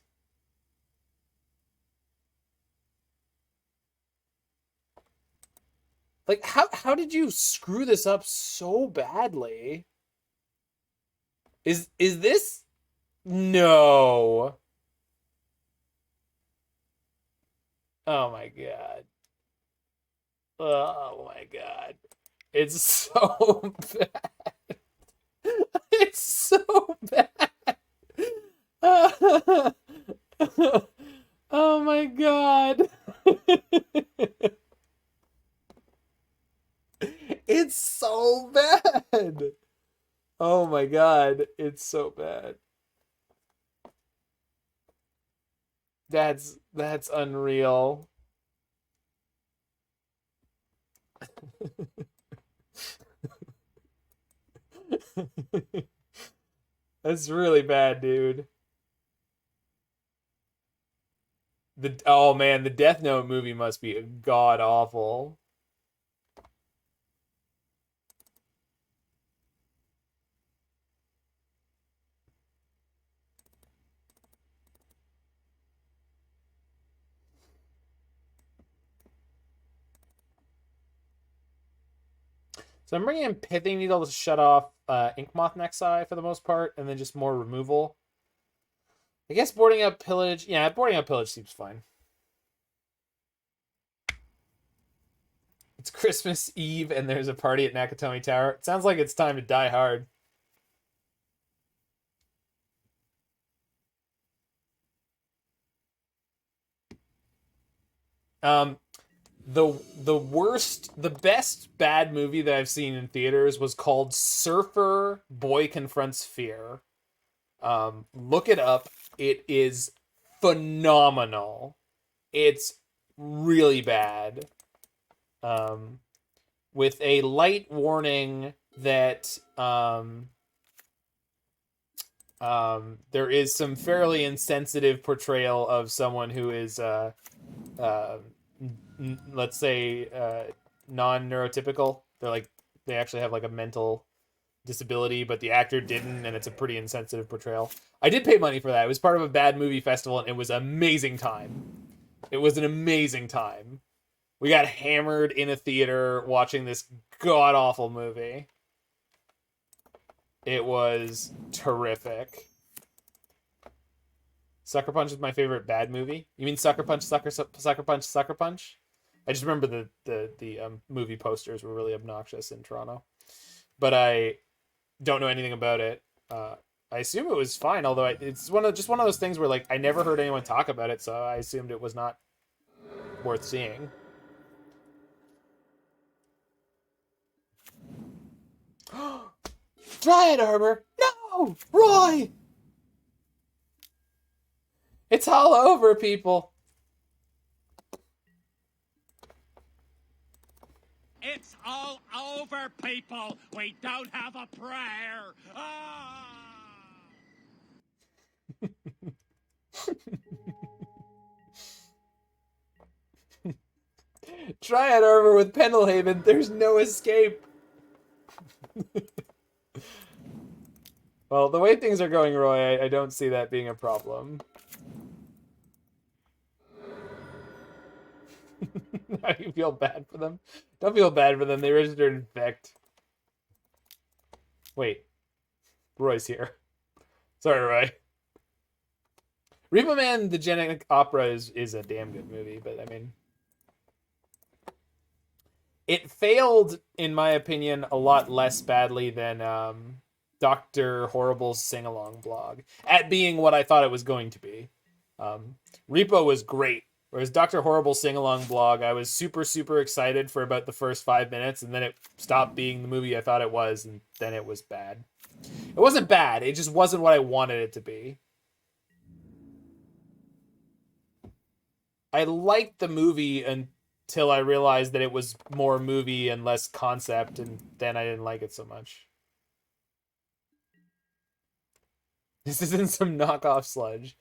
Like, how did you screw this up so badly? Is this? No. Oh my god. Oh my god. It's so bad. It's so bad. Oh my god. It's so bad. Oh my god, it's so bad. That's unreal. That's really bad, dude. Oh man, the Death Note movie must be god awful. So I'm bringing in Pithing Needle to shut off Inkmoth Nexi for the most part, and then just more removal. I guess boarding up Pillage. Yeah, boarding up Pillage seems fine. It's Christmas Eve and there's a party at Nakatomi Tower. It sounds like it's time to die hard. The best bad movie that I've seen in theaters was called Surfer Boy Confronts Fear. Look it up. It is phenomenal. It's really bad. With a light warning that there is some fairly insensitive portrayal of someone who is let's say non-neurotypical. They actually have like a mental disability, but the actor didn't, and it's a pretty insensitive portrayal. I did pay money for that. It was part of a bad movie festival, and it was an amazing time. It was an amazing time. We got hammered in a theater watching this god-awful movie. It was terrific. Sucker Punch is my favorite bad movie. You mean Sucker Punch, Sucker Punch, Sucker Punch? I just remember the movie posters were really obnoxious in Toronto. But I don't know anything about it. I assume it was fine, although it's one of those things where like I never heard anyone talk about it, so I assumed it was not worth seeing. Dryad Arbor! No! Roy! It's all over, people. It's all over, people. We don't have a prayer. Ah! Dryad Arbor with Pendelhaven. There's no escape. Well, the way things are going, Roy, I don't see that being a problem. Now you feel bad for them? Don't feel bad for them. They registered Infect. Wait. Roy's here. Sorry, Roy. Repo Man, the Genetic Opera is a damn good movie, but I mean... It failed, in my opinion, a lot less badly than Dr. Horrible's sing-along blog at being what I thought it was going to be. Repo was great, whereas Dr. Horrible's sing-along blog, I was super, super excited for about the first 5 minutes, and then it stopped being the movie I thought it was, and then it was bad. It wasn't bad, it just wasn't what I wanted it to be. I liked the movie until I realized that it was more movie and less concept, and then I didn't like it so much. This isn't some knockoff sludge.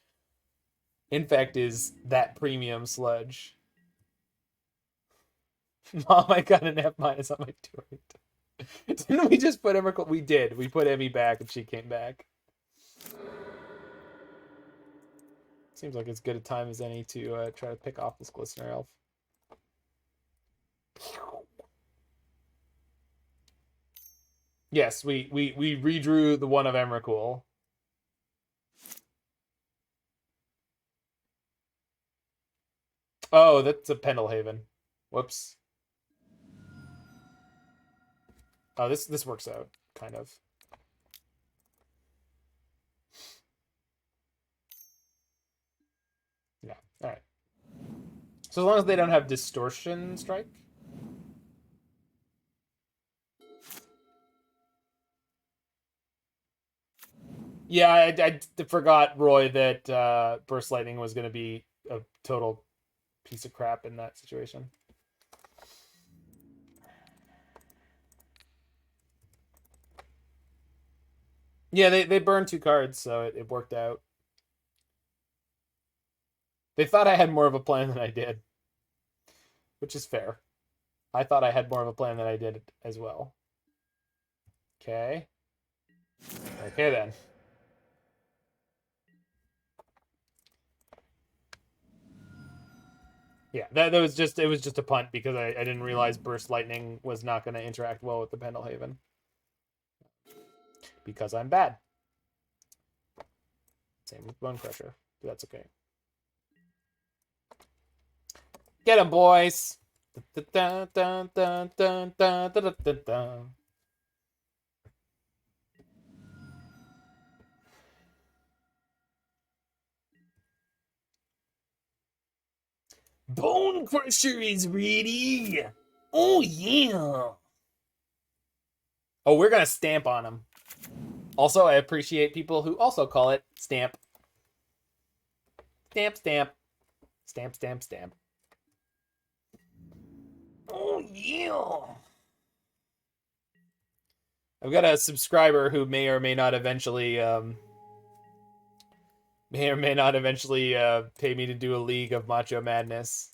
Infect is that premium sludge. Mom, I got an F- on my turret. Didn't we just put Emrakul? We did. We put Emmy back and she came back. Seems like as good a time as any to try to pick off this Glistener Elf. Yes, we redrew the one of Emrakul. Oh, that's a Pendelhaven. Whoops. Oh, this works out, kind of. Yeah, alright. So as long as they don't have Distortion Strike. Yeah, I forgot, Roy, that Burst Lightning was going to be a total piece of crap in that situation. Yeah, they burned 2 cards, so it worked out. They thought I had more of a plan than I did, which is fair. I thought I had more of a plan than I did as well. Okay. Okay, then. Yeah, that was just a punt because I didn't realize Burst Lightning was not going to interact well with the Pendelhaven. Because I'm bad. Same with Bonecrusher. But that's okay. Get him, boys! Bonecrusher is ready! Oh, yeah! Oh, we're gonna stamp on him. Also, I appreciate people who also call it stamp. Stamp, stamp. Stamp, stamp, stamp. Oh, yeah! I've got a subscriber who may or may not eventually pay me to do a League of Macho Madness.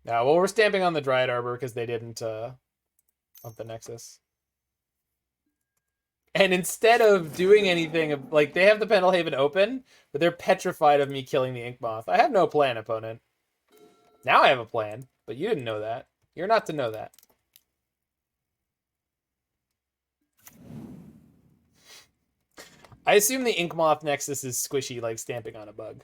Now, well, we're stamping on the Dryad Arbor because they didn't up the Nexus. And instead of doing anything, like, they have the Pendelhaven open, but they're petrified of me killing the Ink Moth. I have no plan, opponent. Now I have a plan, but you didn't know that. You're not to know that. I assume the Ink Moth Nexus is squishy, like stamping on a bug.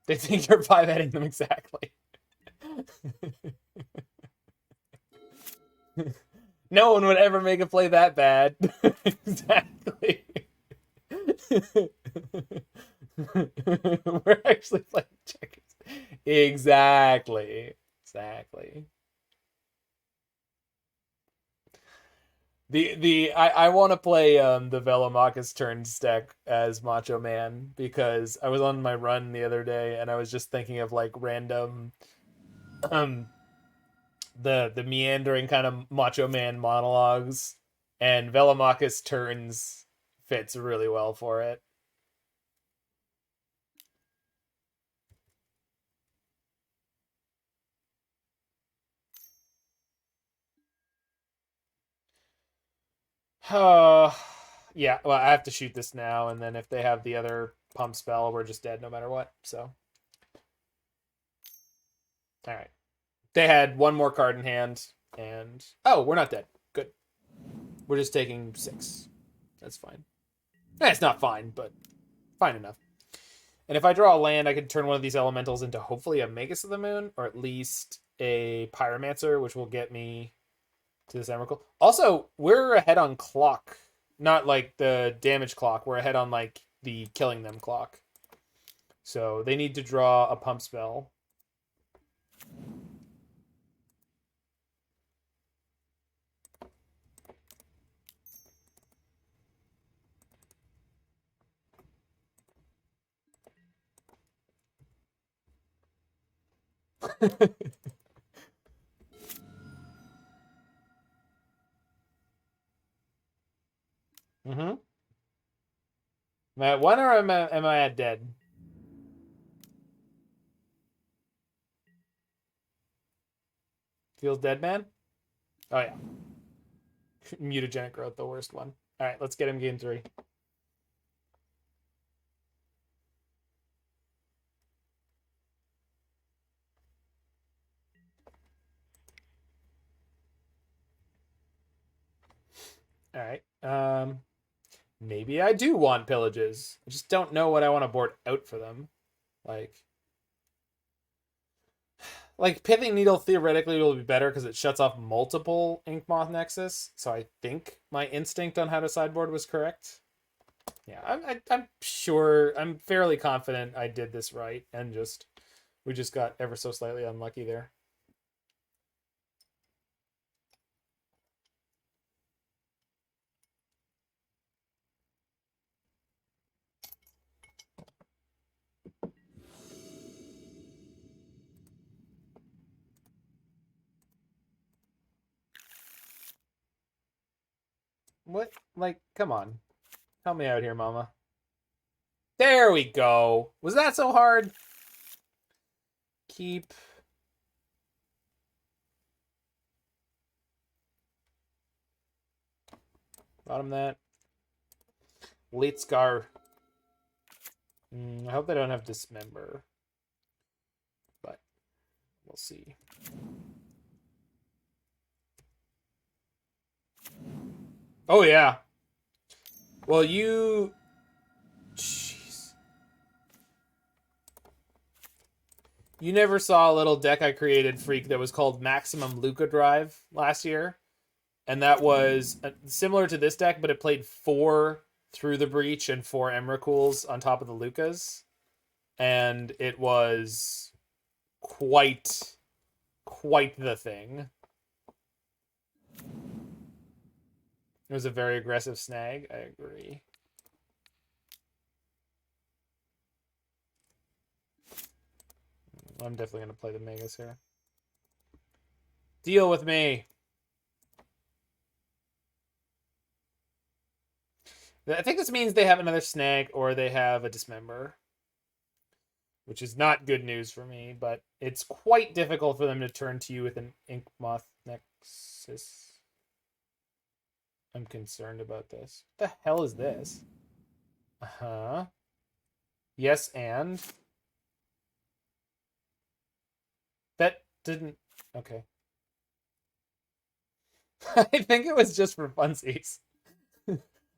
They think you're 5-heading them exactly. No one would ever make a play that bad. Exactly. We're actually playing checkers. Exactly. Exactly. I want to play the Velomachus turns deck as Macho Man because I was on my run the other day and I was just thinking of like random the meandering kind of Macho Man monologues, and Velomachus turns fits really well for it. Yeah, well, I have to shoot this now, and then if they have the other pump spell, we're just dead no matter what, so. Alright. They had one more card in hand, and... Oh, we're not dead. Good. We're just taking 6. That's fine. It's not fine, but fine enough. And if I draw a land, I can turn one of these elementals into hopefully a Magus of the Moon, or at least a Pyromancer, which will get me to this Emrakul. Also, we're ahead on clock. Not like the damage clock. We're ahead on like the killing them clock. So they need to draw a pump spell. Mm-hmm. Am I at 1 or am I at dead? Feels dead, man? Oh, yeah. Mutagenic growth, the worst one. All right, let's get him game 3. All right. Maybe I do want pillages. I just don't know what I want to board out for them. Like Pithing Needle theoretically will be better because it shuts off multiple Inkmoth Nexus. So I think my instinct on how to sideboard was correct. Yeah, I'm sure, I'm fairly confident I did this right, and we just got ever so slightly unlucky there. What? Like, come on. Help me out here, mama. There we go. Was that so hard? Keep. Bottom that. Late Scar. I hope they don't have Dismember. But we'll see. Oh, yeah. Well, you... Jeez. You never saw a little deck I created, Freak, that was called Maximum Lukka Drive last year. And that was similar to this deck, but it played 4 Through the Breach and 4 Emrakuls on top of the Lukkas. And it was quite the thing. It was a very aggressive snag. I agree. I'm definitely going to play the Magus here. Deal with me. I think this means they have another snag or they have a Dismember. Which is not good news for me, but it's quite difficult for them to turn to you with an Inkmoth Nexus. I'm concerned about this. What the hell is this? Uh-huh. Yes, and? That didn't... Okay. I think it was just for funsies.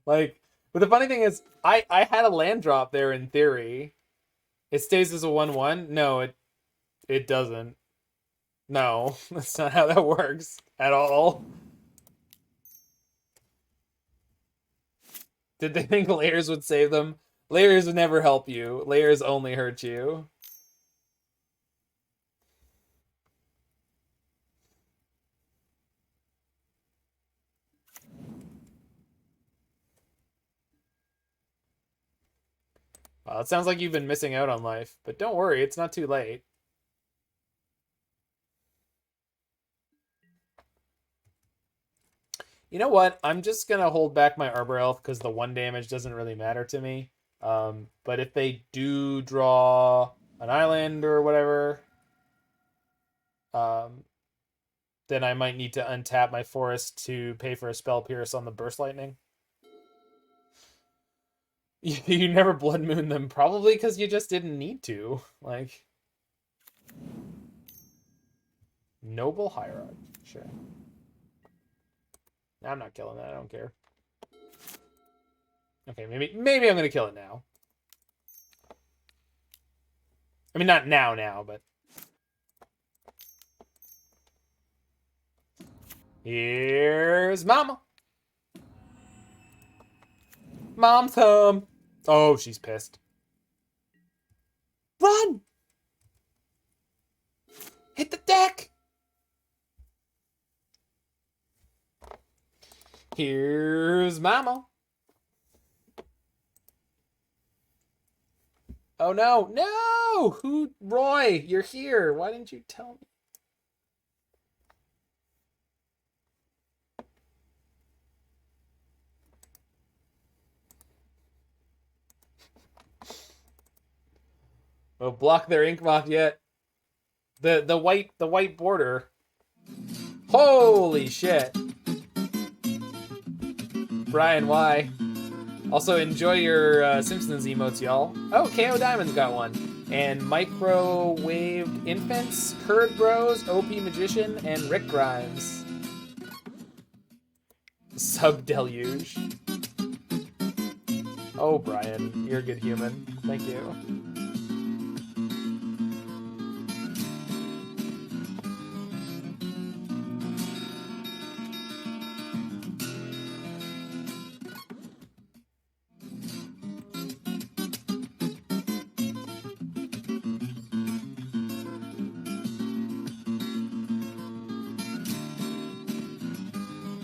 Like, but the funny thing is, I had a land drop there in theory. It stays as a 1/1? No, it doesn't. No, that's not how that works at all. Did they think layers would save them? Layers would never help you. Layers only hurt you. Well, it sounds like you've been missing out on life, but don't worry, it's not too late. You know what? I'm just going to hold back my Arbor Elf because the 1 damage doesn't really matter to me. But if they do draw an island or whatever, then I might need to untap my forest to pay for a Spell Pierce on the Burst Lightning. You never Blood Moon them, probably because you just didn't need to. Like, Noble Hierarch, sure. I'm not killing that. I don't care. Okay, maybe I'm gonna kill it now. I mean, not now, but here's Mama. Mom's home. Oh, she's pissed. Run! Hit the deck! Here's Mama. Oh no, no! Roy, you're here. Why didn't you tell me? Oh, block their Inkmoth yet. The white border. Holy shit. Brian, why? Also, enjoy your Simpsons emotes, y'all. Oh, KO Diamond's got one. And Microwaved Infants, Curd Bros, OP Magician, and Rick Grimes. sub deluge. Oh, Brian, you're a good human. Thank you.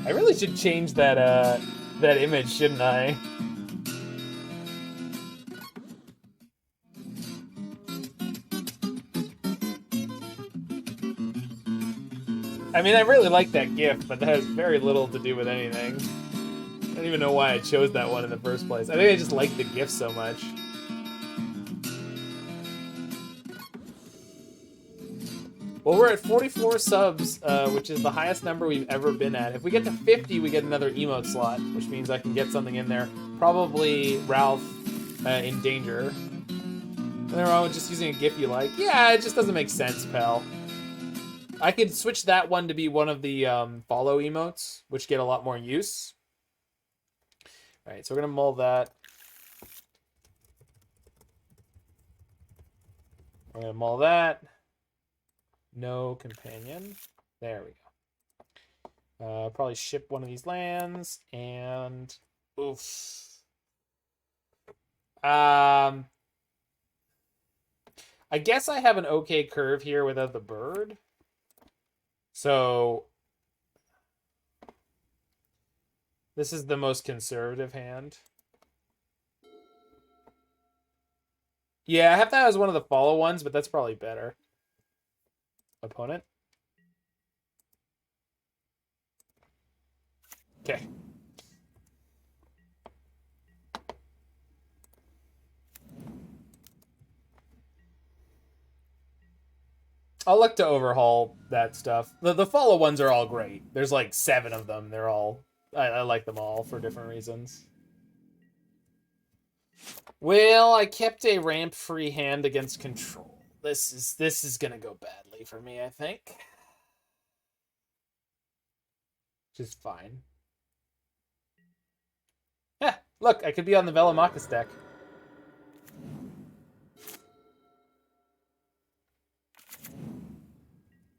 I really should change that that image, shouldn't I? I mean, I really like that GIF, but that has very little to do with anything. I don't even know why I chose that one in the first place. I think I just like the GIF so much. Well, we're at 44 subs, which is the highest number we've ever been at. If we get to 50, we get another emote slot, which means I can get something in there. Probably Ralph in danger. Nothing wrong with just using a GIF you like. Yeah, it just doesn't make sense, pal. I could switch that one to be one of the follow emotes, which get a lot more use. All right, so we're gonna mull that. We're gonna mull that. No companion. There we go. Probably ship one of these lands and oof. I guess I have an okay curve here without the bird. So this is the most conservative hand. Yeah, I have that as one of the follow ones, but that's probably better. Opponent. Okay. I'll look to overhaul that stuff. The follow ones are all great. There's like 7 of them. They're all... I like them all for different reasons. Well, I kept a ramp-free hand against control. This is gonna go badly for me, I think. Which is fine. Yeah, look, I could be on the Velomachus deck.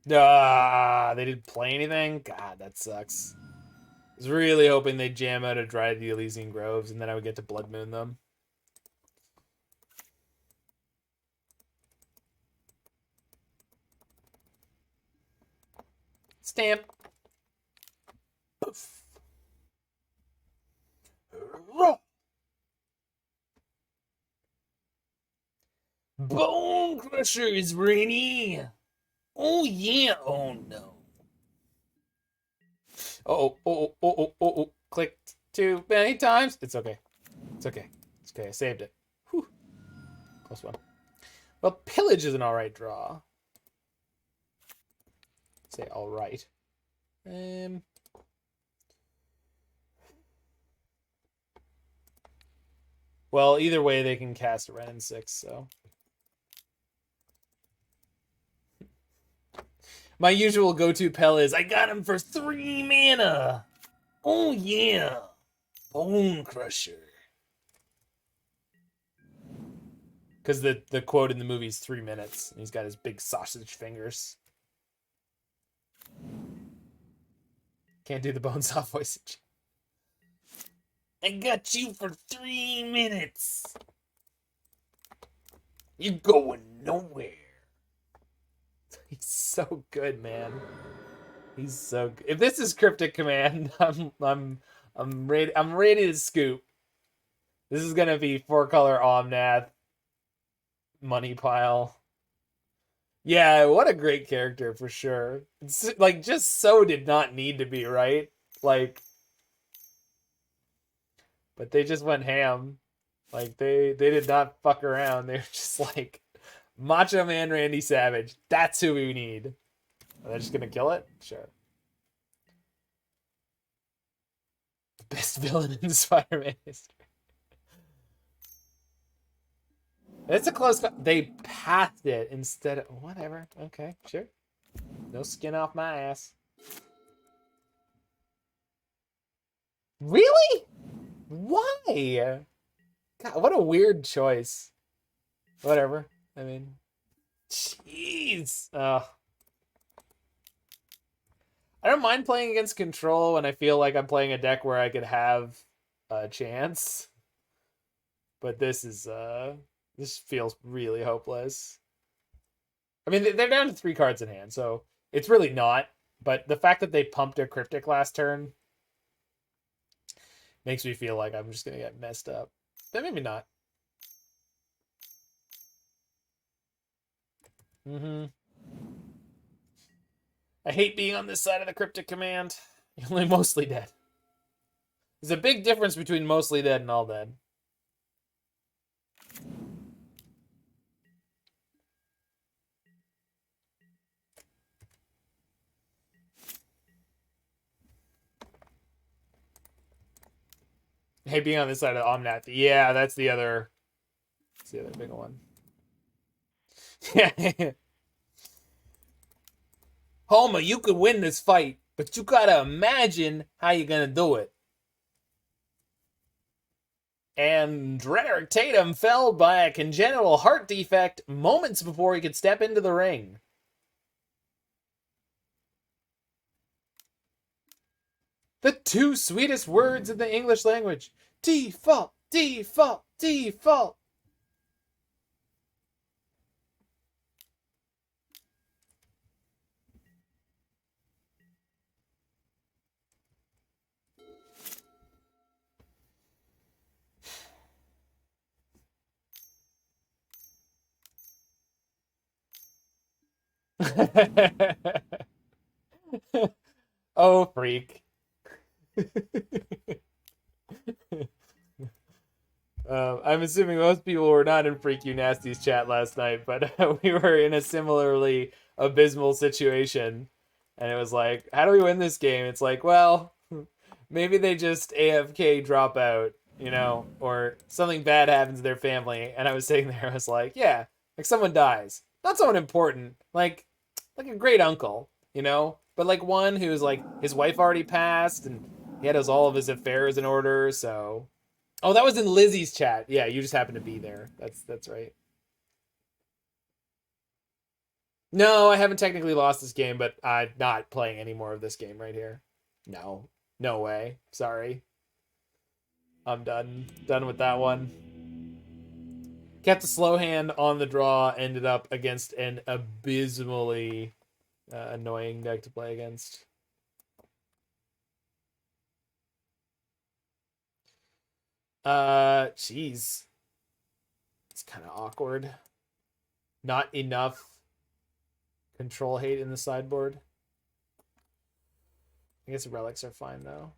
They didn't play anything? God, that sucks. I was really hoping they'd jam out a Dryad of the Elysian Groves and then I would get to Blood Moon them. Stamp. Poof. Bonecrusher is ready. Oh yeah. Oh no. Oh. Clicked too many times. It's okay. It's okay. It's okay. I saved it. Whew. Close one. Well, Pillage is an alright draw. Say alright. Well, either way, they can cast a Ren in 6, so. My usual go-to Pel is, I got him for 3 mana! Oh yeah! Bonecrusher. Because the quote in the movie is 3 minutes, and he's got his big sausage fingers. Can't do the Bonesaw voice. I got you for 3 minutes. You're going nowhere. He's so good, man. He's so good. If this is Cryptic Command, I'm ready. I'm ready to scoop. This is gonna be 4-color Omnath money pile. Yeah, what a great character for sure. It's like just so did not need to be, right? Like, but they just went ham. Like they did not fuck around. They were just like Macho Man Randy Savage. That's who we need. Are they just gonna kill it? Sure. Best villain in Spider-Man history. It's a close. They passed it instead of whatever. Okay, sure. No skin off my ass. Really? Why? God, what a weird choice. Whatever. I mean, jeez. I don't mind playing against control when I feel like I'm playing a deck where I could have a chance. But this feels really hopeless. I mean, they're down to 3 cards in hand, so it's really not. But the fact that they pumped a Cryptic last turn makes me feel like I'm just going to get messed up. But maybe not. I hate being on this side of the Cryptic command. You're only mostly dead. There's a big difference between mostly dead and all dead. Hey, being on this side of Omnath. Yeah, that's the other big one. Yeah. Homa, you could win this fight, but you gotta imagine how you're gonna do it. And Dreneric Tatum fell by a congenital heart defect moments before he could step into the ring. The 2 sweetest words in the English language. Default, default, default. Oh, freak. I'm assuming most people were not in Freak You Nasty's chat last night, but we were in a similarly abysmal situation. And it was like, how do we win this game? It's like, well, maybe they just AFK drop out, you know, or something bad happens to their family. And I was sitting there, I was like, yeah, like someone dies. Not someone important, like a great uncle, you know? But like one who's like, his wife already passed and he had all of his affairs in order, so... Oh, that was in Lizzie's chat. Yeah, you just happened to be there. That's right. No, I haven't technically lost this game, but I'm not playing any more of this game right here. No. No way. Sorry. I'm done. Done with that one. Kept a slow hand on the draw, ended up against an abysmally annoying deck to play against. Jeez. It's kind of awkward. Not enough control hate in the sideboard. I guess relics are fine, though.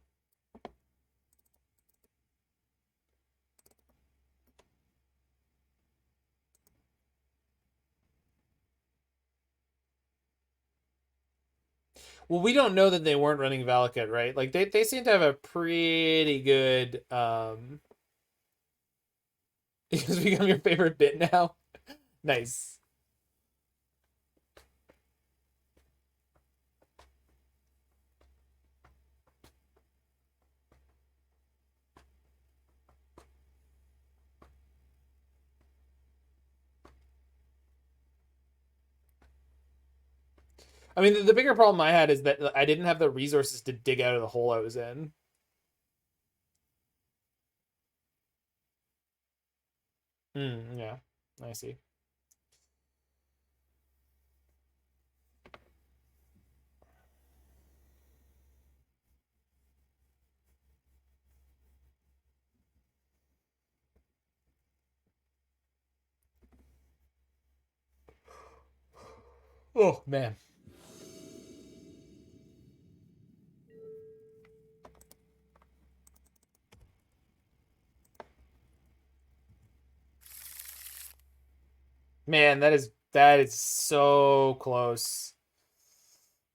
Well, we don't know that they weren't running Valakut, right? Like, they seem to have a pretty good, It has become your favorite bit now? Nice. I mean, the bigger problem I had is that I didn't have the resources to dig out of the hole I was in. Yeah, I see. Oh, man. Man, that is so close.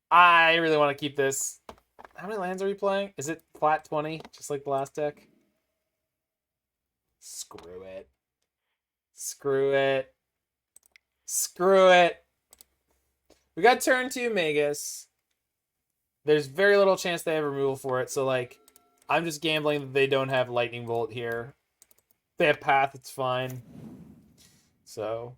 I really want to keep this. How many lands are we playing? Is it flat 20, just like the last deck? Screw it. Screw it. Screw it. We got turn 2 Magus. There's very little chance they have removal for it, so like I'm just gambling that they don't have Lightning Bolt here. If they have Path, it's fine. So...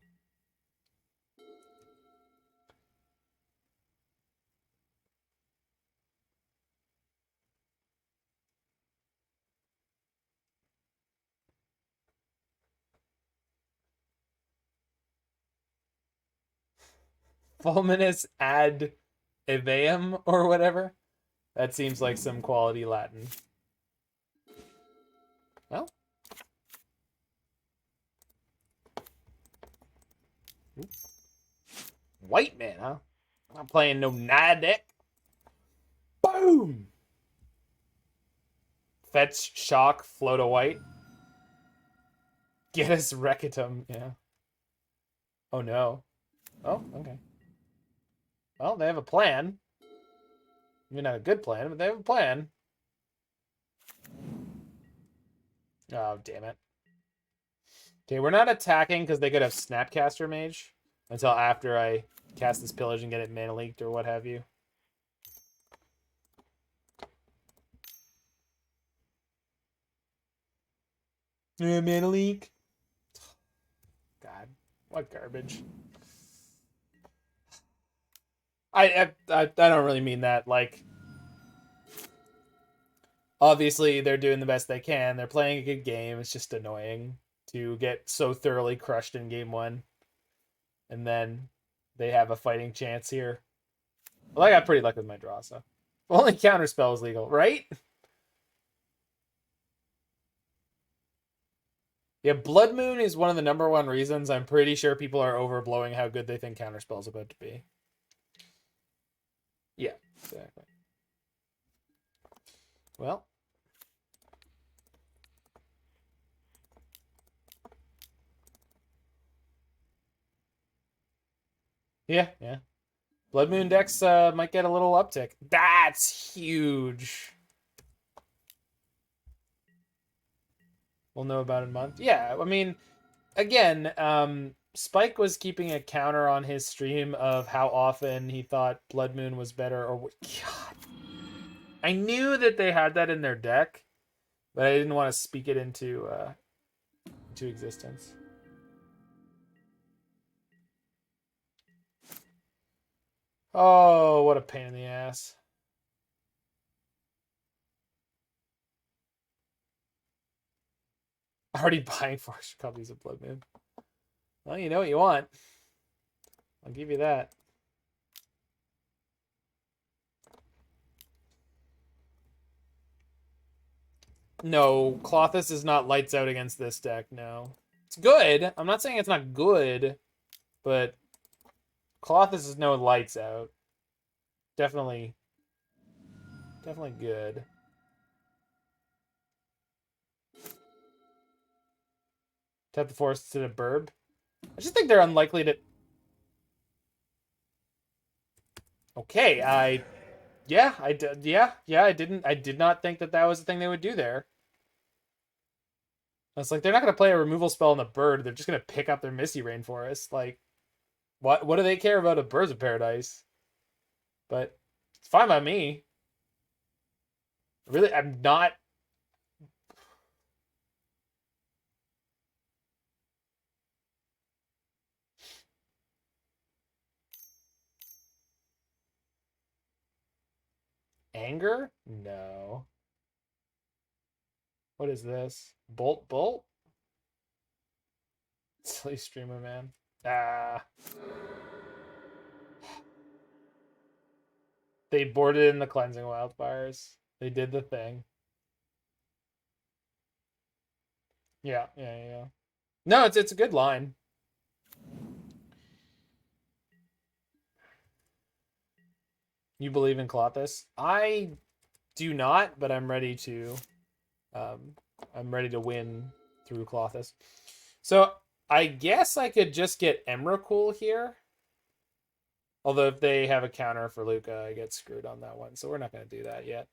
Fulminus ad Eveum or whatever. That seems like some quality Latin. Well. White man, huh? I'm not playing no Nine deck. Boom! Fetch, shock, float a white. Get us Rekitum, yeah. Oh no. Oh, okay. Well, they have a plan. Maybe not a good plan, but they have a plan. Oh, damn it. Okay, we're not attacking because they could have Snapcaster Mage until after I cast this Pillage and get it mana leaked or what have you. Yeah, mana leak. God, what garbage. I don't really mean that. Like, obviously they're doing the best they can. They're playing a good game. It's just annoying to get so thoroughly crushed in game one, and then they have a fighting chance here. Well, I got pretty lucky with my draw, so only counterspell is legal, right? Yeah, Blood Moon is one of the #1 reasons I'm pretty sure people are overblowing how good they think counterspell is about to be. Yeah, exactly. Well. Yeah, yeah. Blood Moon decks might get a little uptick. That's huge. We'll know about it in a month. Yeah, I mean, again, Spike was keeping a counter on his stream of how often he thought Blood Moon was better. Or God, I knew that they had that in their deck, but I didn't want to speak it into existence. Oh, what a pain in the ass. Already buying 4 extra copies of Blood Moon. Well, you know what you want. I'll give you that. No, Klothys is not lights out against this deck, no. It's good. I'm not saying it's not good, but Klothys is no lights out. Definitely good. Tap the forest to the burb. I just think they're unlikely to... Okay, I did not think that was the thing they would do there. It's like, they're not going to play a removal spell on the bird. They're just going to pick up their Misty Rainforest. Like, what do they care about a Birds of Paradise? But it's fine by me. Really, I'm not... Anger? No. What is this? Bolt? Silly streamer, man. Ah. They boarded in the Cleansing Wildfires. They did the thing. Yeah. No, it's a good line. You believe in Klothys? I do not, but I'm ready to win through Klothys. So I guess I could just get Emrakul here. Although if they have a counter for Lukka, I get screwed on that one. So we're not going to do that yet.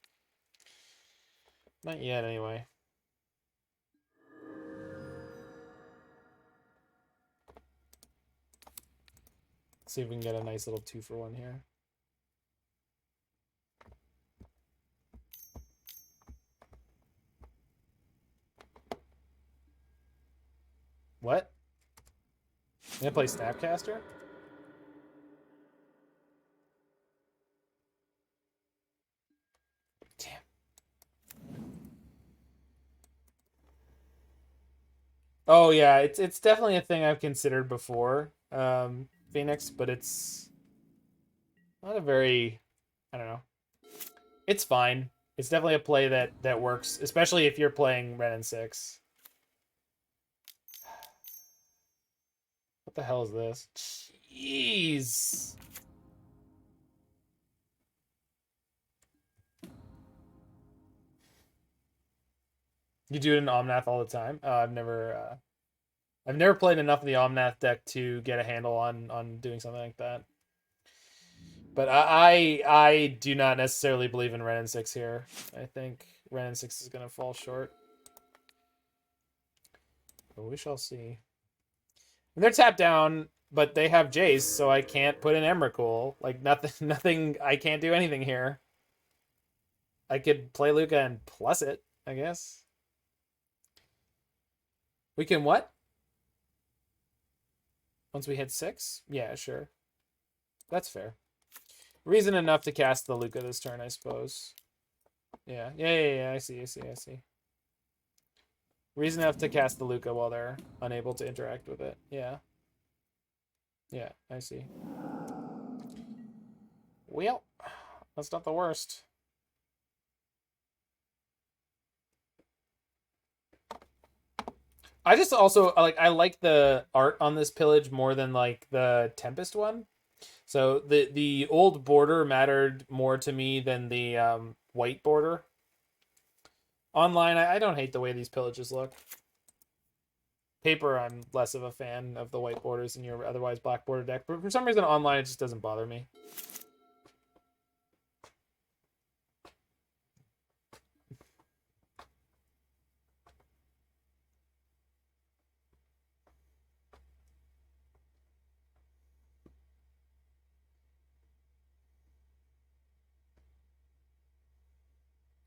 Not yet, anyway. Let's see if we can get a nice little 2-for-1 here. gonna play Snapcaster. Damn. Oh yeah, it's definitely a thing I've considered before, Phoenix, but it's not a very, I don't know. It's fine. It's definitely a play that works, especially if you're playing Ren and 6. What the hell is this? Jeez. You do it in Omnath all the time? I've never played enough of the Omnath deck to get a handle on doing something like that. But I do not necessarily believe in Ren and 6 here. I think Ren and 6 is gonna fall short. But we shall see. And they're tapped down, but they have Jace, so I can't put in Emrakul. Like nothing. I can't do anything here. I could play Lukka and plus it, I guess. We can what? Once we hit 6? Yeah, sure. That's fair. Reason enough to cast the Lukka this turn, I suppose. Yeah. I see. Reason enough to cast the Lukka while they're unable to interact with it. Yeah. Yeah, I see. Well, that's not the worst. I just also I like the art on this pillage more than like the Tempest one. So the old border mattered more to me than the white border. Online, I don't hate the way these pillages look. Paper, I'm less of a fan of the white borders in your otherwise black border deck, but for some reason online it just doesn't bother me.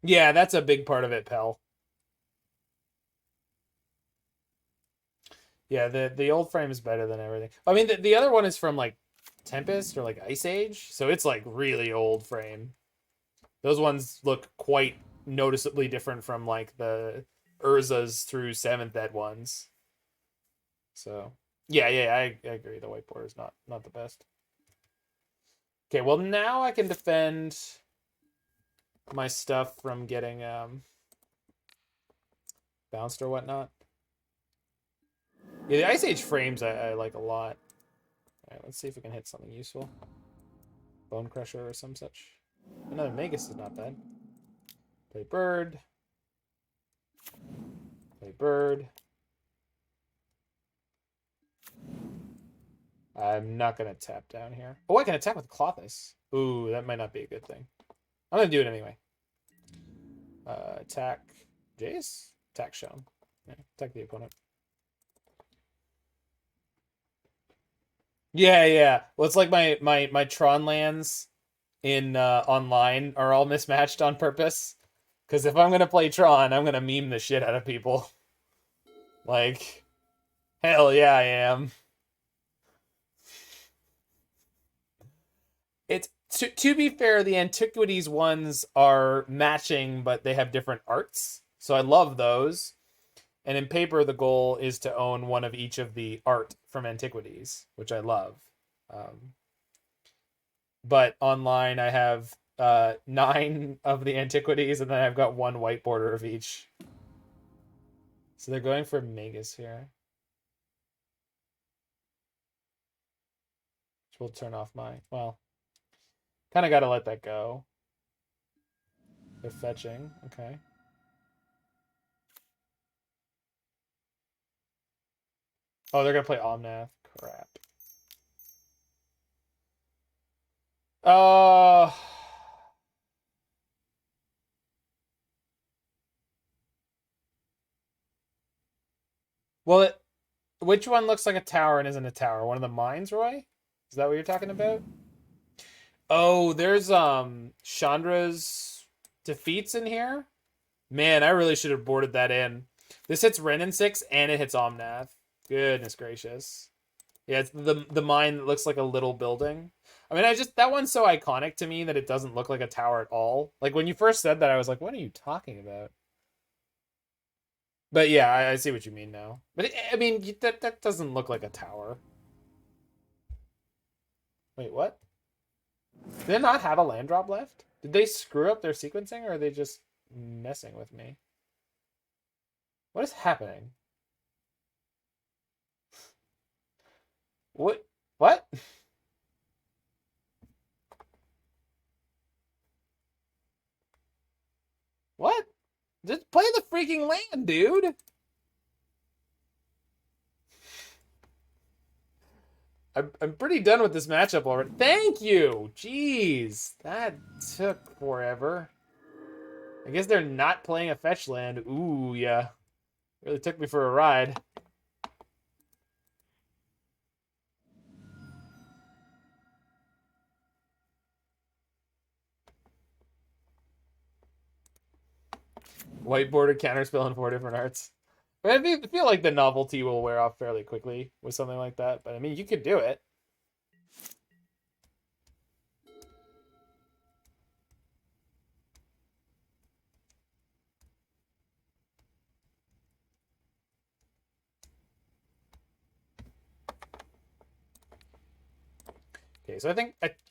Yeah, that's a big part of it, Pell. Yeah, the old frame is better than everything. I mean, the other one is from like Tempest or like Ice Age, so it's like really old frame. Those ones look quite noticeably different from like the Urza's through 7th Ed ones. So yeah, I agree. The white border is not the best. Okay, well now I can defend my stuff from getting bounced or whatnot. Yeah, the Ice Age frames I like a lot. Alright, let's see if we can hit something useful. Bonecrusher or some such. Another Magus is not bad. Play bird. Play bird. I'm not going to tap down here. Oh, I can attack with Klothys. Ooh, that might not be a good thing. I'm going to do it anyway. Attack Jace? Attack Shone. Yeah, attack the opponent. Yeah. Well, it's like my Tron lands in online are all mismatched on purpose. Because if I'm going to play Tron, I'm going to meme the shit out of people. Like, hell yeah, I am. It's to be fair, the Antiquities ones are matching, but they have different arts. So I love those. And in paper, the goal is to own one of each of the art from Antiquities, which I love. But online, I have 9 of the Antiquities, and then I've got 1 white border of each. So they're going for Magus here. Which will turn off my... Well, kind of got to let that go. They're fetching. Okay. Oh, they're going to play Omnath. Crap. Well, which one looks like a tower and isn't a tower? One of the mines, Roy? Is that what you're talking about? Oh, there's Chandra's defeats in here. Man, I really should have boarded that in. This hits Ren in 6 and it hits Omnath. Goodness gracious. Yeah, it's the mine that looks like a little building. I mean, that one's so iconic to me that it doesn't look like a tower at all. Like, when you first said that, I was like, what are you talking about? But yeah, I see what you mean now. But I mean, that doesn't look like a tower. Wait, what? Did they not have a land drop left? Did they screw up their sequencing, or are they just messing with me? What is happening? What? What? What? Just play the freaking land, dude. I'm pretty done with this matchup already. Thank you! Jeez. That took forever. I guess they're not playing a fetch land. Ooh, yeah. Really took me for a ride. White border counterspell in 4 different arts. But I feel like the novelty will wear off fairly quickly with something like that. But I mean, you could do it. Okay, so I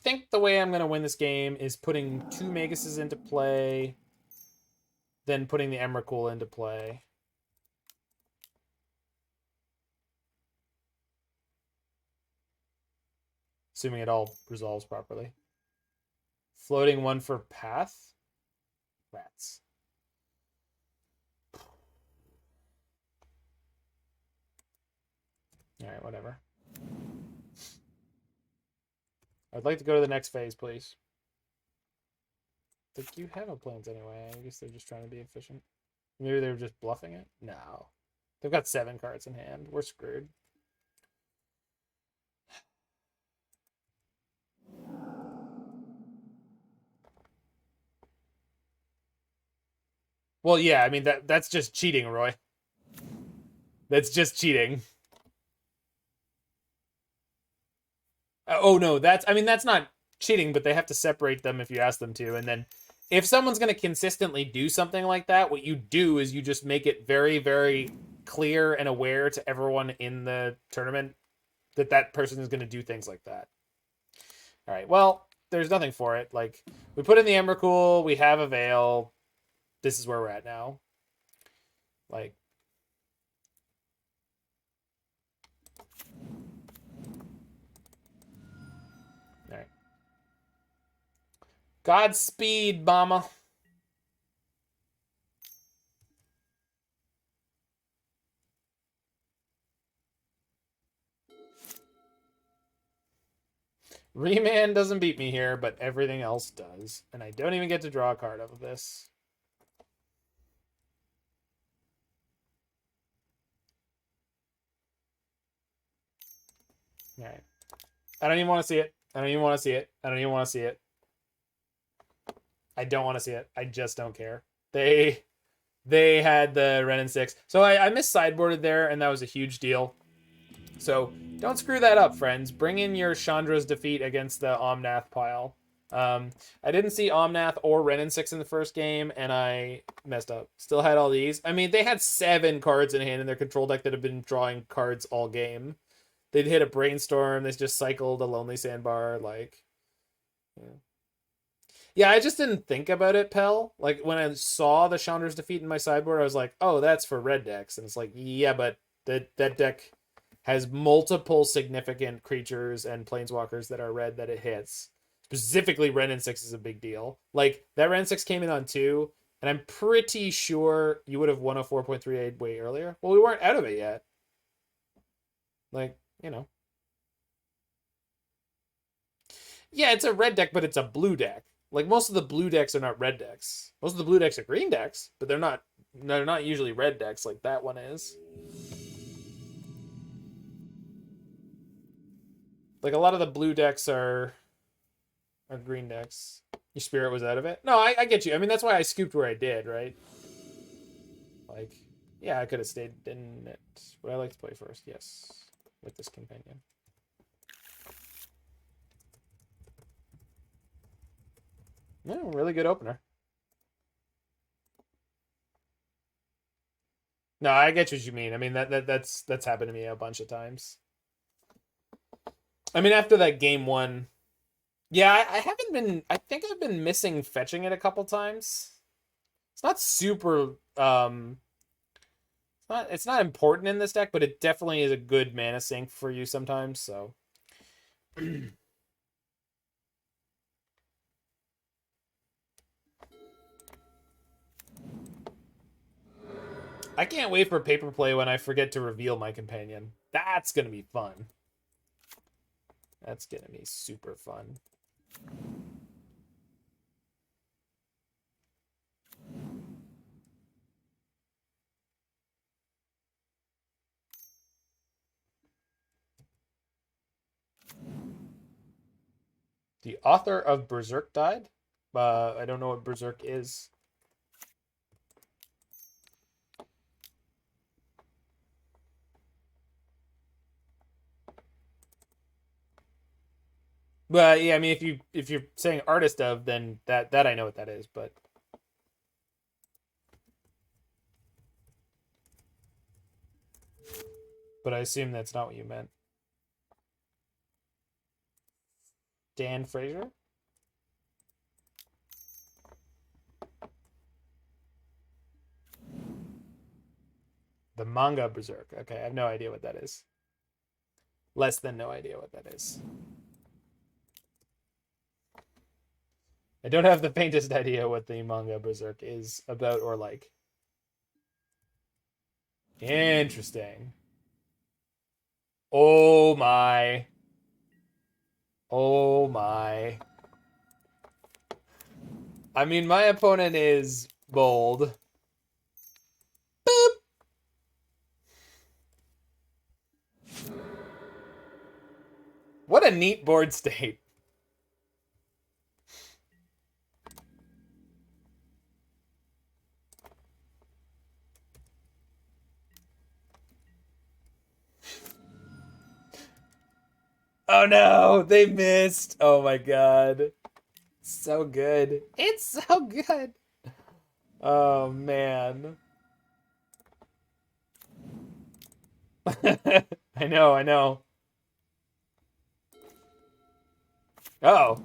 think the way I'm gonna win this game is putting 2 Maguses into play, then putting the Emrakul into play. Assuming it all resolves properly. Floating 1 for path? Rats. Alright, whatever. I'd like to go to the next phase, please. Like, you have a plans anyway. I guess they're just trying to be efficient. Maybe they were just bluffing it? No. They've got 7 cards in hand. We're screwed. Well, yeah, I mean, that's just cheating, Roy. That's just cheating. Oh, no, that's not cheating, but they have to separate them if you ask them to. And then if someone's going to consistently do something like that, what you do is you just make it very, very clear and aware to everyone in the tournament that that person is going to do things like that. All right, well, there's nothing for it. Like, we put in the Emrakul, we have a Veil. This is where we're at now. Like, all right. Godspeed, mama. Remand doesn't beat me here, but everything else does. And I don't even get to draw a card out of this. All right. I don't even want to see it. I don't even want to see it. I don't even want to see it. I don't want to see it. I just don't care. They had the Ren and 6. So I mis-sideboarded there, and that was a huge deal. So don't screw that up, friends. Bring in your Chandra's defeat against the Omnath pile. I didn't see Omnath or Ren and 6 in the first game, and I messed up. Still had all these. I mean, they had 7 cards in hand in their control deck that have been drawing cards all game. They'd hit a Brainstorm. They just cycled a Lonely Sandbar. Like, yeah, I just didn't think about it, Pell. Like, when I saw the Chandra's defeat in my sideboard, I was like, oh, that's for red decks. And it's like, yeah, but that deck has multiple significant creatures and planeswalkers that are red that it hits. Specifically, Ren and 6 is a big deal. Like, that Ren 6 came in on 2, and I'm pretty sure you would have won a 4.38 way earlier. Well, we weren't out of it yet. Like, you know. Yeah, it's a red deck, but it's a blue deck. Like, most of the blue decks are not red decks. Most of the blue decks are green decks, but they're not usually red decks like that one is. Like, a lot of the blue decks are green decks. Your Spirit was out of it? No, I get you. I mean, that's why I scooped where I did, right? Like, yeah, I could have stayed in it. Would I like to play first? Yes. With this companion. Yeah, really good opener. No, I get what you mean. I mean that's happened to me a bunch of times. I mean, after that game one, yeah, I haven't been. I think I've been missing fetching it a couple times. It's not super. It's not important in this deck, but it definitely is a good mana sink for you sometimes. So. I can't wait for paper play when I forget to reveal my companion. That's gonna be fun. That's gonna be super fun. The author of Berserk died. I don't know what Berserk is. But yeah, I mean, if you're saying artist of, then that I know what that is. But I assume that's not what you meant. Dan Fraser. The manga Berserk. Okay, I have no idea what that is. Less than no idea what that is. I don't have the faintest idea what the manga Berserk is about or like. Interesting. Oh my. Oh my. I mean, my opponent is bold. Boop. What a neat board state. Oh no, they missed. Oh my god. So good. It's so good. Oh man. I know, I know. Oh.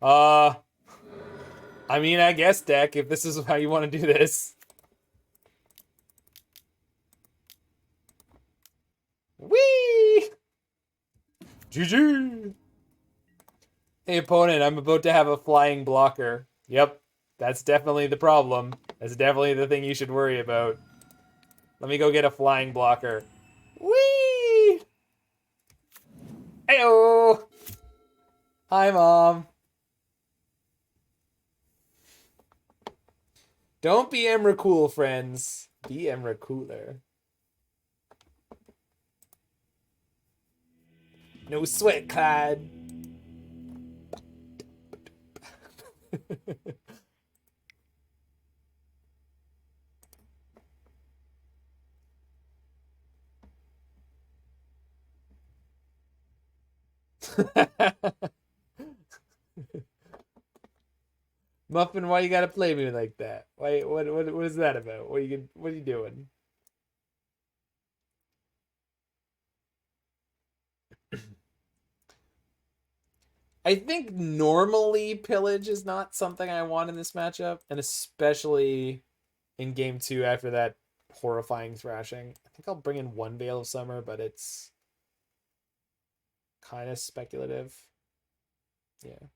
I mean, I guess, deck, if this is how you want to do this. Whee! GG! Hey, opponent, I'm about to have a flying blocker. Yep, that's definitely the problem. That's definitely the thing you should worry about. Let me go get a flying blocker. Whee! Heyo! Hi, Mom. Don't be Emrakul, friends. Be Emrakuler. No sweat, Clyde. Muffin, why you gotta play me like that? Why? What is that about? What are you doing? I think normally Pillage is not something I want in this matchup, and especially in game 2 after that horrifying thrashing. I think I'll bring in one Veil of Summer, but it's kind of speculative. Yeah.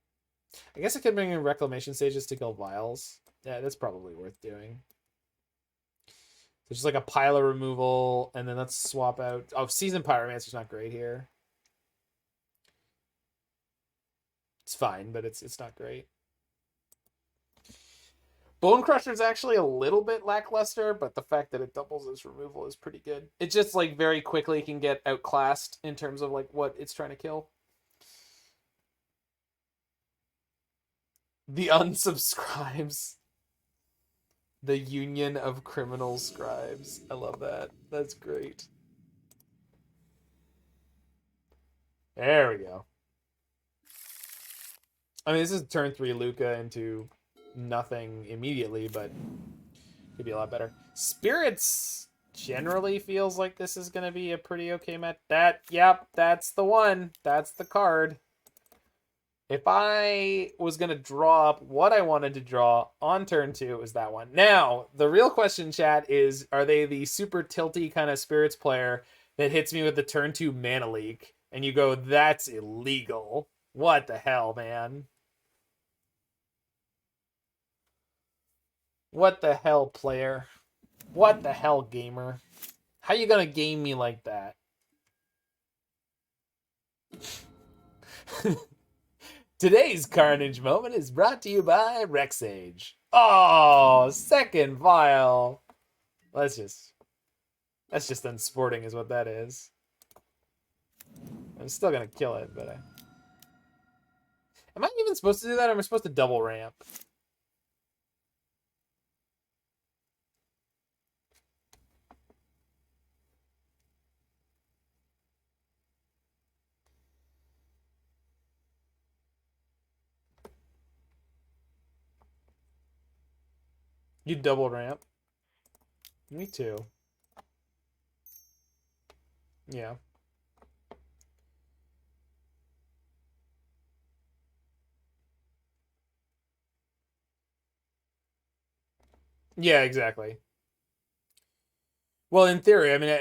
I guess I could bring in Reclamation Sages to kill Vials. Yeah, that's probably worth doing. So just like a pile of removal, and then let's swap out... Oh, Seasoned Pyromancer's not great here. It's fine, but it's not great. Bonecrusher is actually a little bit lackluster, but the fact that it doubles as removal is pretty good. It just like very quickly can get outclassed in terms of like what it's trying to kill. The unsubscribes. The Union of Criminal Scribes. I love that. That's great. There we go. I mean, this is turn 3 Lukka into nothing immediately, but could be a lot better. Spirits generally feels like this is going to be a pretty okay match. Yep, that's the one. That's the card. If I was going to draw up what I wanted to draw on turn 2, it was that one. Now, the real question, chat, is are they the super tilty kind of Spirits player that hits me with the turn 2 mana leak? And you go, that's illegal. What the hell, man? What the hell, player? What the hell, gamer? How you gonna game me like that? Today's Carnage Moment is brought to you by Sage. Oh, second vial. That's just unsporting is what that is. I'm still gonna kill it, but am I even supposed to do that, or am I supposed to double ramp? You double ramp. Me too. Yeah. Yeah, exactly. Well, in theory, I mean,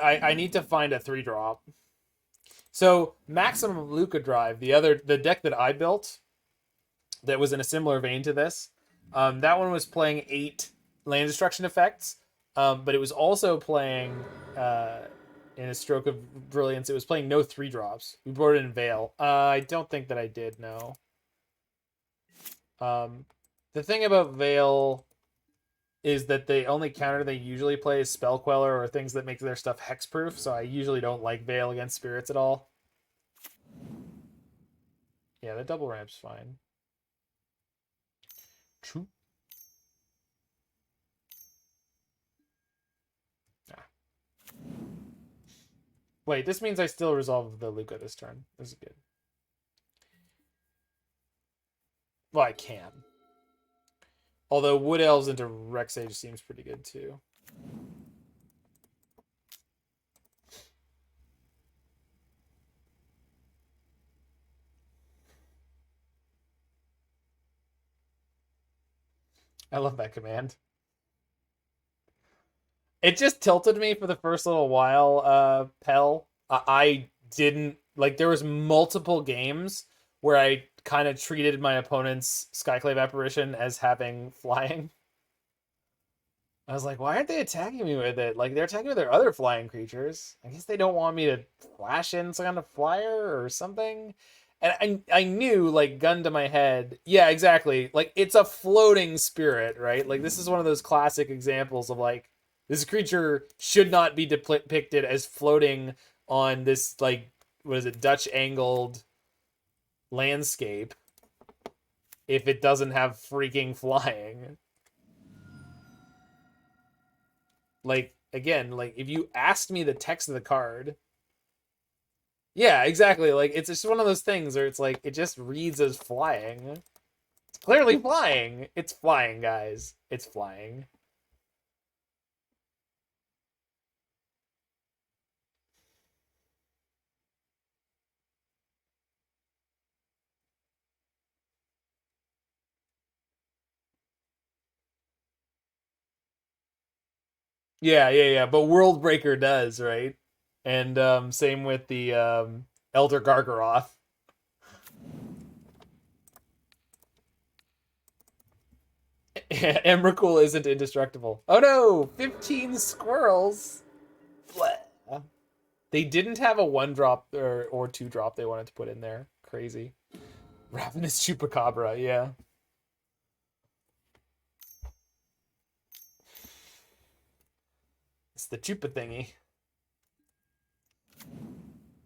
I need to find a 3-drop. So, Maximum Lukka Drive, the deck that I built that was in a similar vein to this, that one was playing 8 land destruction effects, but it was also playing, in a stroke of brilliance, it was playing no 3-drops. We brought it in Veil. I don't think that I did, no. The thing about Veil is that the only counter they usually play is Spell Queller or things that make their stuff hexproof, so I usually don't like Veil against spirits at all. Yeah, the double ramp's fine. True. Ah. Wait, this means I still resolve the Lukka this turn. This is good. Well, I can. Although Wood Elves into Sage seems pretty good too. I love that command. It just tilted me for the first little while, Pell. I didn't like. There was multiple games where I kind of treated my opponent's Skyclave Apparition as having flying. I was like, why aren't they attacking me with it? Like, they're attacking with their other flying creatures. I guess they don't want me to flash in some kind of flyer or something. And I knew, like, gun to my head. Yeah, exactly. Like, it's a floating spirit, right? Like, this is one of those classic examples of, like, this creature should not be depicted as floating on this, like, what is it, Dutch angled landscape if it doesn't have freaking flying. Like, again, like, if you asked me the text of the card... Yeah, exactly. Like, it's just one of those things where it's like, it just reads as flying. It's clearly flying. It's flying, guys. It's flying. Yeah. But Worldbreaker does, right? And same with the Elder Gargaroth. Emrakul isn't indestructible. Oh no! 15 squirrels! Blah. They didn't have a 1-drop or 2-drop they wanted to put in there. Crazy. Ravenous Chupacabra, yeah. It's the Chupa thingy.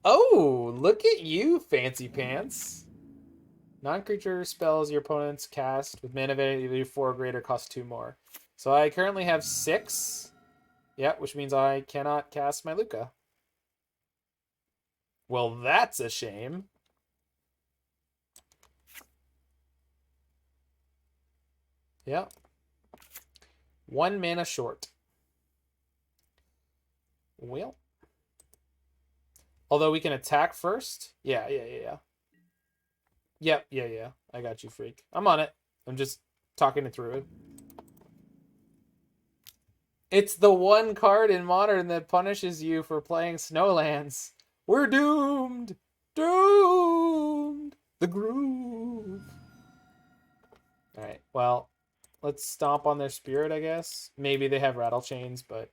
Oh, look at you, fancy pants. Non-creature spells your opponents cast with mana value 4 or greater cost 2 more. So I currently have 6. Yeah, which means I cannot cast my Lukka. Well, that's a shame. Yep. 1 mana short. Well. Although we can attack first. Yeah. Yep, yeah. I got you, freak. I'm on it. I'm just talking it through. It's the one card in Modern that punishes you for playing Snowlands. We're doomed! Doomed! The groove. Alright, well, let's stomp on their spirit, I guess. Maybe they have rattle chains, but...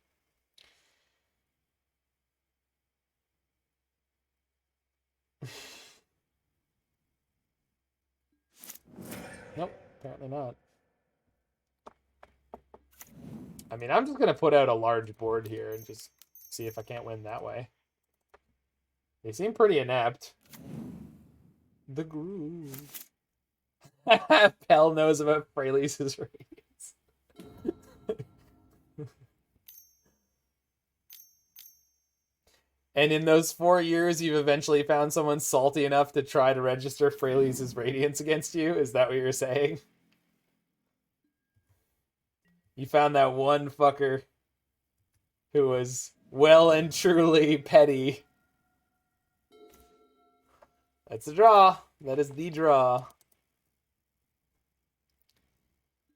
Nope, apparently not. I mean, I'm just going to put out a large board here and just see if I can't win that way. They seem pretty inept. The groove. Pell knows about Freylease's radiance. And in those 4 years, you've eventually found someone salty enough to try to register Freylease's radiance against you? Is that what you're saying? You found that one fucker who was well and truly petty. That's a draw. That is the draw.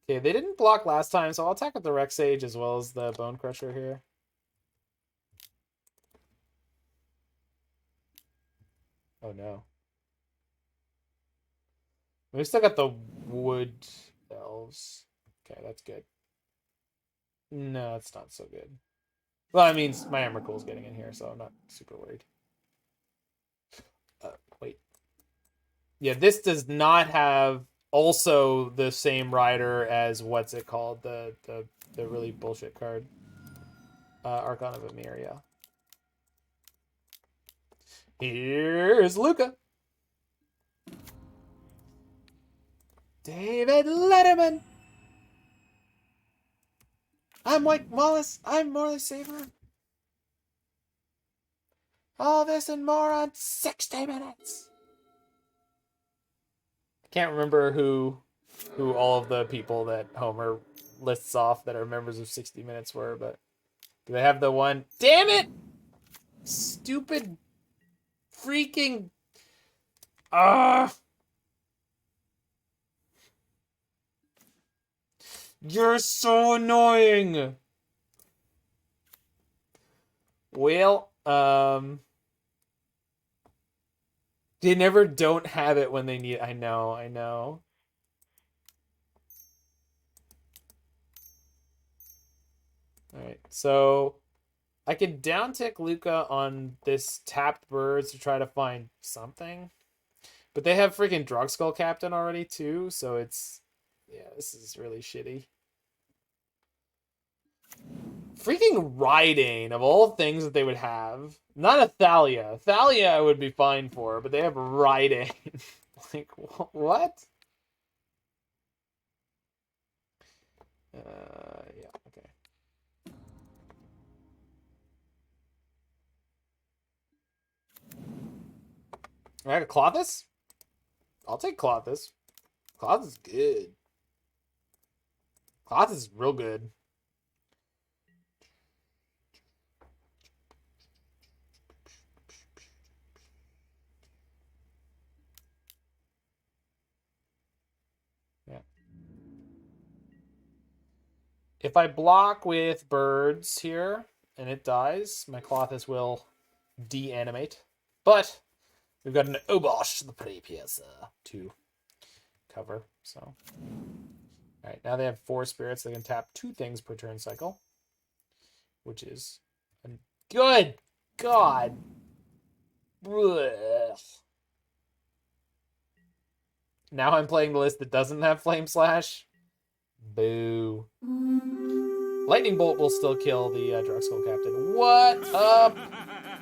Okay, they didn't block last time, so I'll attack with the Rec Sage as well as the Bonecrusher here. Oh no. We still got the Wood Elves. Okay, that's good. No, it's not so good. Well, I mean, my Emrakul's getting in here, so I'm not super worried. Wait. Yeah, this does not have also the same rider as what's it called? The really bullshit card. Archon of Emeria. Here's Lukka. David Letterman. I'm Mike Wallace. I'm Morley Saber. All this and more on 60 minutes. I can't remember who all of the people that Homer lists off that are members of 60 Minutes were, but do they have the one? Damn it! Stupid freaking you're so annoying. Well, they never don't have it when they need it. I know. Alright, so I could downtick Lukka on this tapped birds to try to find something. But they have freaking Drugskull Captain already too, so it's... Yeah, this is really shitty. Freaking Rydane, of all things that they would have. Not a Thalia. Thalia I would be fine for, but they have Rydane. Like, what? Yeah, okay. I got a Klothys? I'll take Klothys. Klothys is good. Klothys is real good. Yeah. If I block with birds here and it dies, my Klothys will deanimate. But we've got an Obosh, the Preypiercer, to cover. So, all right, now they have 4 spirits. They can tap 2 things per turn cycle, which is a good God. Ugh. Now I'm playing the list that doesn't have Flame Slash. Boo. Lightning Bolt will still kill the Drugskull Captain. What up,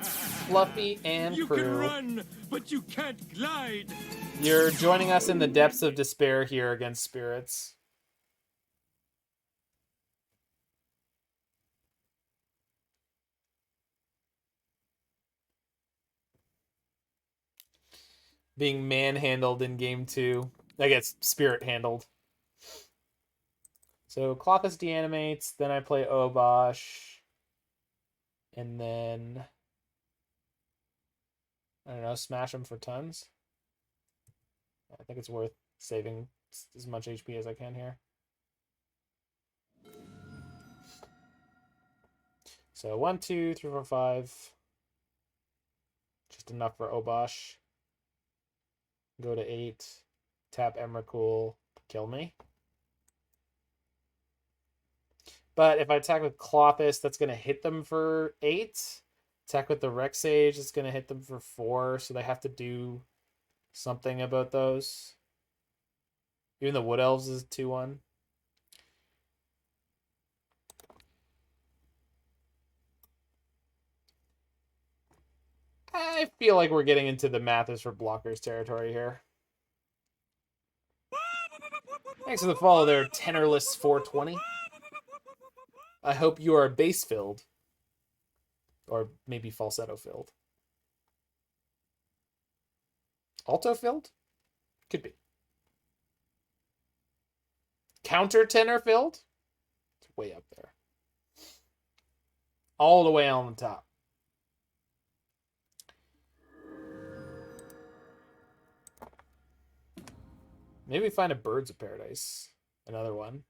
Fluffy and You crew? can run, but you can't glide. You're joining us in the depths of despair here against spirits. Being manhandled in game 2. I guess spirit handled. So Klothys deanimates, then I play Obosh, and then I don't know, smash him for tons. I think it's worth saving as much HP as I can here. So 1, 2, 3, 4, 5. Just enough for Obosh. Go to 8. Tap Emrakul. Kill me. But if I attack with Klothys, that's going to hit them for 8. Attack with the Rec Sage, it's going to hit them for 4. So they have to do something about those. Even the Wood Elves is 2-1. I feel like we're getting into the math is for blockers territory here. Thanks for the follow there, Tenorless 420. I hope you are bass filled. Or maybe falsetto filled. Alto filled? Could be. Counter tenor filled? It's way up there. All the way on the top. Maybe find a Birds of Paradise. Another one.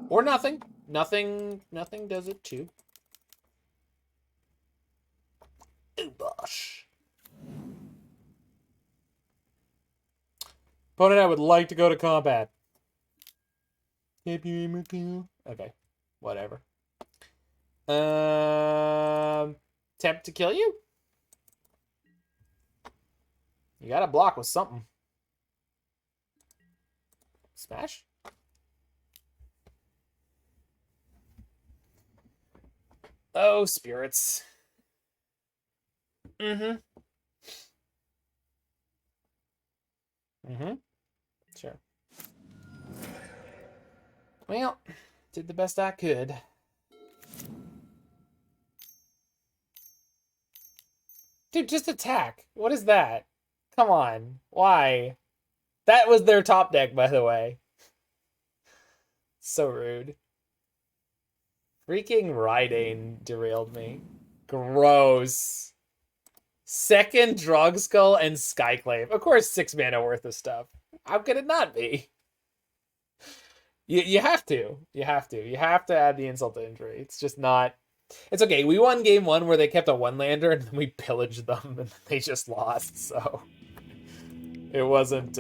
Or nothing. Nothing does it too. Obosh. Opponent, I would like to go to combat. Okay. Whatever. Attempt to kill you? You gotta block with something. Smash? Oh, spirits. Mm-hmm. Sure. Well, did the best I could. Dude, just attack. What is that? Come on. Why? That was their top deck, by the way. So rude. Freaking Rydane derailed me. Gross. Second Drogskull and Skyclave. Of course, 6 mana worth of stuff. How could it not be? You have to. You have to. You have to add the insult to injury. It's just not... It's okay. We won game 1 where they kept a 1-lander and then we pillaged them and they just lost, so... It wasn't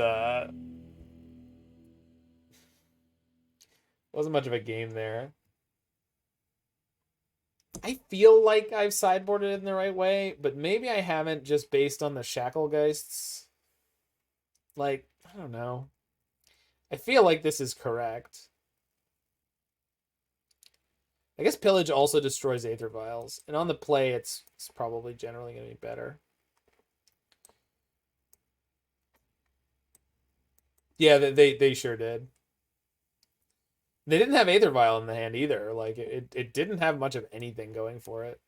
much of a game there. I feel like I've sideboarded it in the right way, but maybe I haven't just based on the Shacklegeists. Like, I don't know. I feel like this is correct. I guess Pillage also destroys Aether Vials, and on the play it's probably generally going to be better. Yeah, they sure did. They didn't have Aether Vial in the hand either. Like, it didn't have much of anything going for it.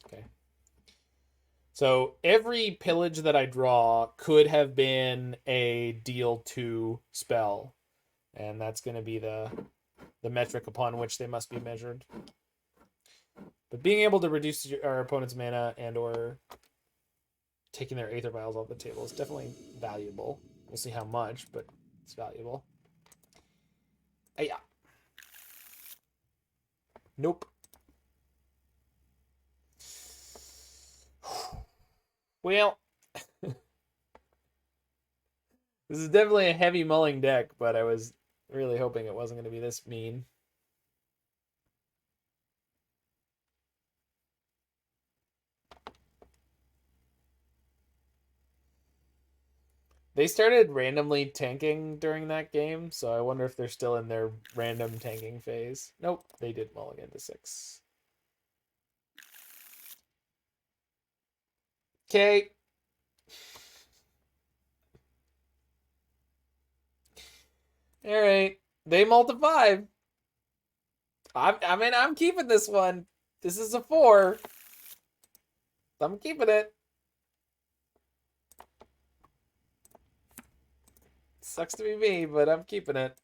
Okay. So, every Pillage that I draw could have been a deal 2 spell. And that's going to be the metric upon which they must be measured. But being able to reduce our opponent's mana and or taking their Aether Vials off the table is definitely valuable. We'll see how much, but it's valuable. Yeah. Nope. Well, this is definitely a heavy mulling deck, but I was really hoping it wasn't going to be this mean. They started randomly tanking during that game, so I wonder if they're still in their random tanking phase. Nope, they did mulligan to 6. Okay. Alright. They mull to 5. I'm keeping this one. This is a 4. I'm keeping it. Sucks to be me, but I'm keeping it.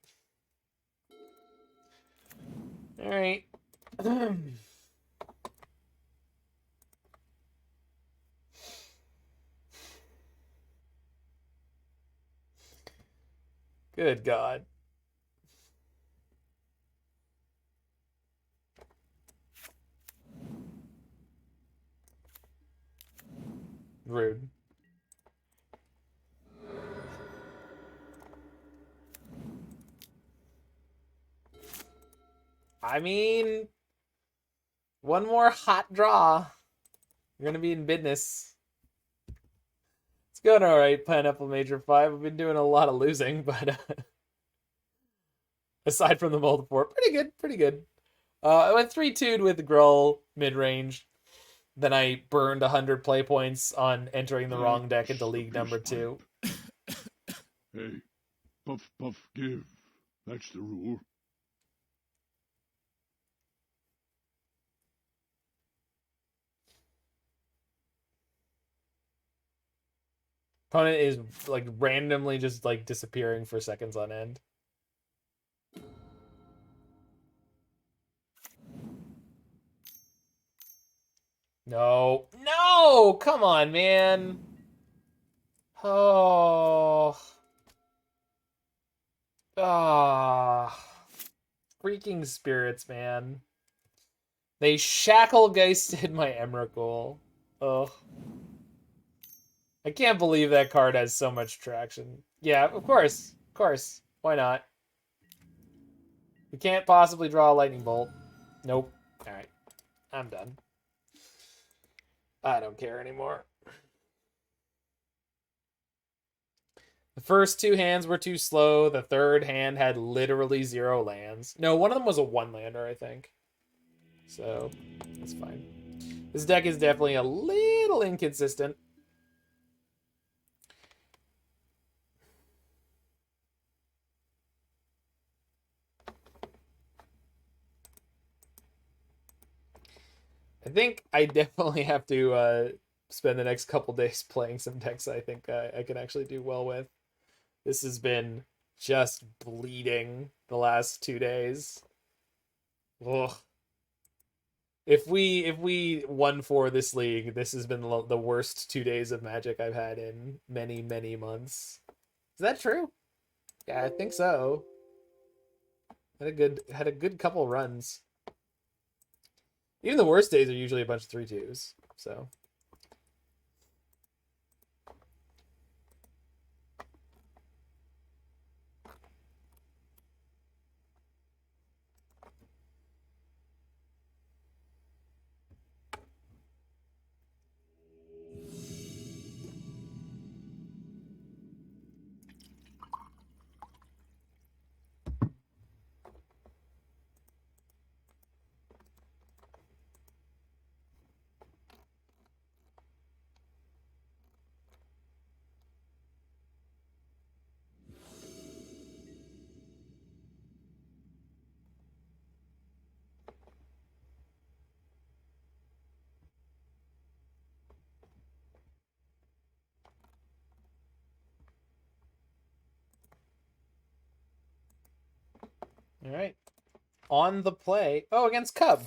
All right. Good God. Rude. I mean, one more hot draw. You're going to be in business. It's going all right, Pineapple Major 5. I've been doing a lot of losing, but aside from the multiple, pretty good, pretty good. I went 3-2'd with Grull mid-range. Then I burned 100 play points on entering the wrong deck into League number 2. Hey, puff, puff, give. That's the rule. Opponent is like randomly just like disappearing for seconds on end. No. No! Come on, man. Oh. Ah. Freaking spirits, man. They shackle geisted my Emrakul. Ugh. I can't believe that card has so much traction. Yeah, of course. Of course. Why not? We can't possibly draw a lightning bolt. Nope. Alright. I'm done. I don't care anymore. The first 2 hands were too slow. The third hand had literally 0 lands. No, one of them was a 1-lander, I think. So, that's fine. This deck is definitely a little inconsistent. I think I definitely have to spend the next couple days playing some decks I think I can actually do well with. This has been just bleeding the last 2 days. Ugh. If we won for this league, this has been the worst 2 days of Magic I've had in many, many months. Is that true? Yeah, I think so. Had a good couple runs. Even the worst days are usually a bunch of 3-2s. So. All right. On the play. Oh, against Cub.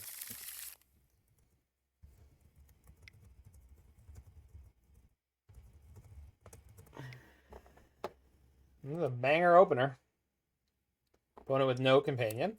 This is a banger opener. Opponent with no companion.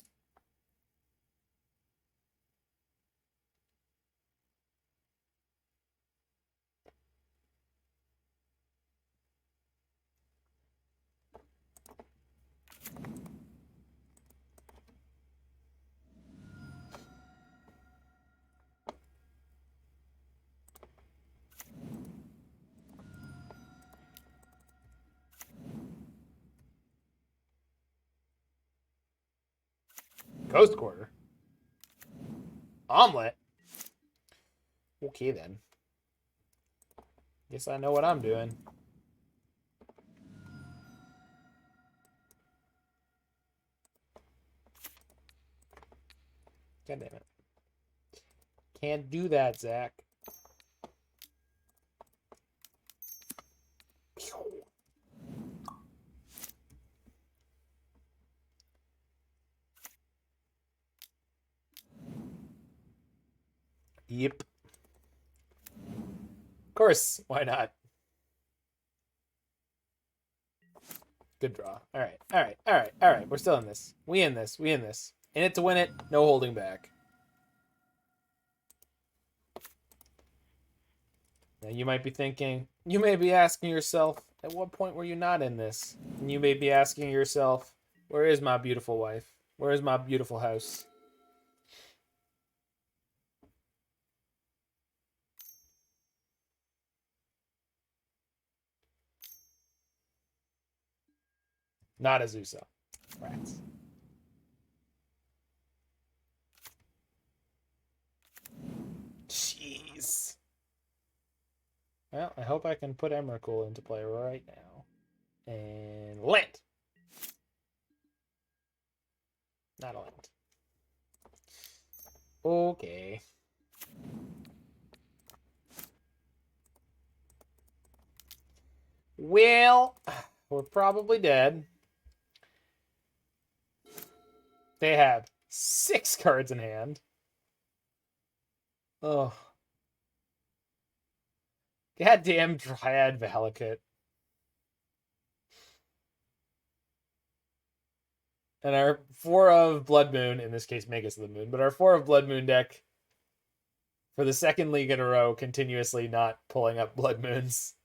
Ghost Quarter. Omelet. Okay, then. Guess I know what I'm doing. God damn it. Can't do that, Zach. Yep. Of course, why not? Good draw. All right, all right, all right, all right. We're still in this. We in this. We in this. In it to win it. No holding back. Now you might be thinking, you may be asking yourself, at what point were you not in this? And you may be asking yourself, where is my beautiful wife? Where is my beautiful house? Not Azusa. Rats. Jeez. Well, I hope I can put Emrakul into play right now. And land. Not a land. Okay. Well, we're probably dead. They have 6 cards in hand. Oh. Goddamn Dryad Valakut. And our 4 of Blood Moon, in this case Magus of the Moon, but our 4 of Blood Moon deck for the second league in a row continuously not pulling up Blood Moons.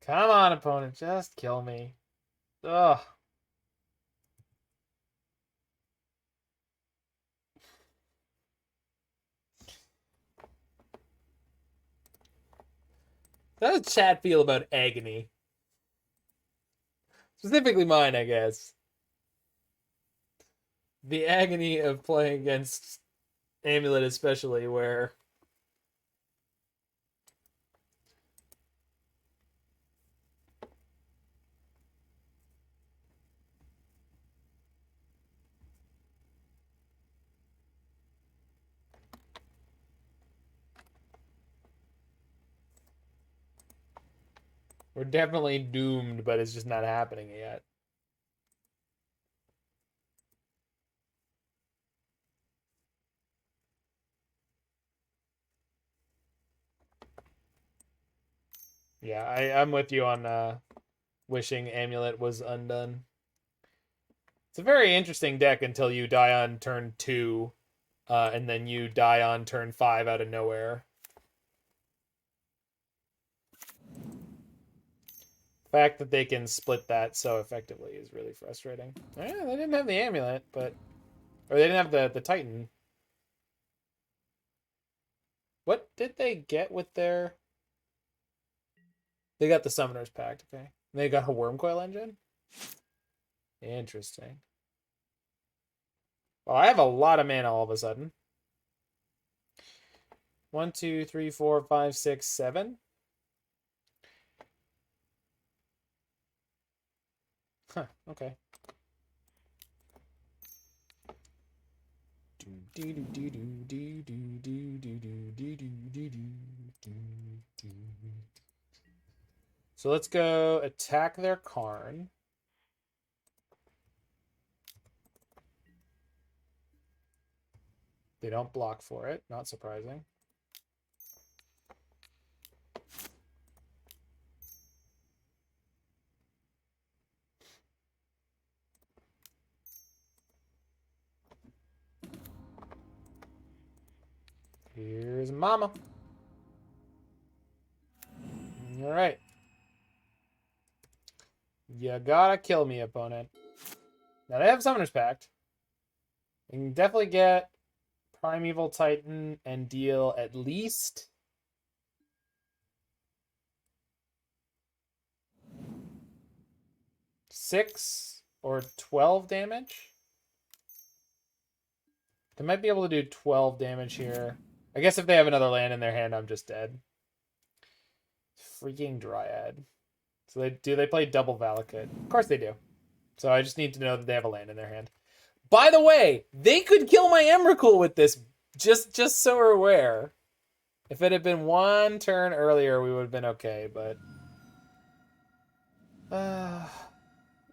Come on, opponent, just kill me. Ugh. How does chat feel about agony? Specifically mine, I guess. The agony of playing against Amulet especially, where... we're definitely doomed, but it's just not happening yet. Yeah, I'm with you on wishing Amulet was undone. It's a very interesting deck until you die on turn 2, and then you die on turn 5 out of nowhere. The fact that they can split that so effectively is really frustrating. Yeah, they didn't have the Amulet, but... or they didn't have the Titan. What did they get with their... they got the Summoner's Pact, okay. They got a Wormcoil Engine? Interesting. Well, I have a lot of mana all of a sudden. 1, 2, 3, 4, 5, 6, 7. Huh, okay. So let's go attack their Karn. They don't block for it, not surprising. Here's Mama. All right. You gotta kill me, opponent. Now they have Summoner's Pact. You can definitely get Primeval Titan and deal at least six or 12 damage. They might be able to do 12 damage here. I guess if they have another land in their hand, I'm just dead. Freaking Dryad. So they play double Valakut? Of course they do. So I just need to know that they have a land in their hand. By the way, they could kill my Emrakul with this, just so we're aware. If it had been one turn earlier, we would have been okay, but...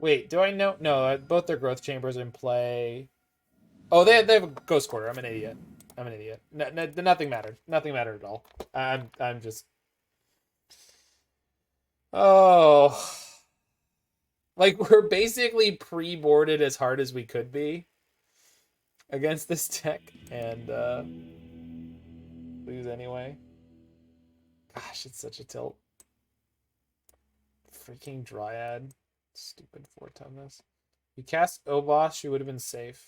wait, do I know? No, both their growth chambers are in play. Oh, they have a Ghost Quarter. I'm an idiot. No, nothing mattered. Nothing mattered at all. I'm just... Oh... Like, we're basically pre-boarded as hard as we could be against this deck, and lose anyway. Gosh, it's such a tilt. Freaking Dryad. Stupid 4-tone this. You cast Obosh, you would have been safe.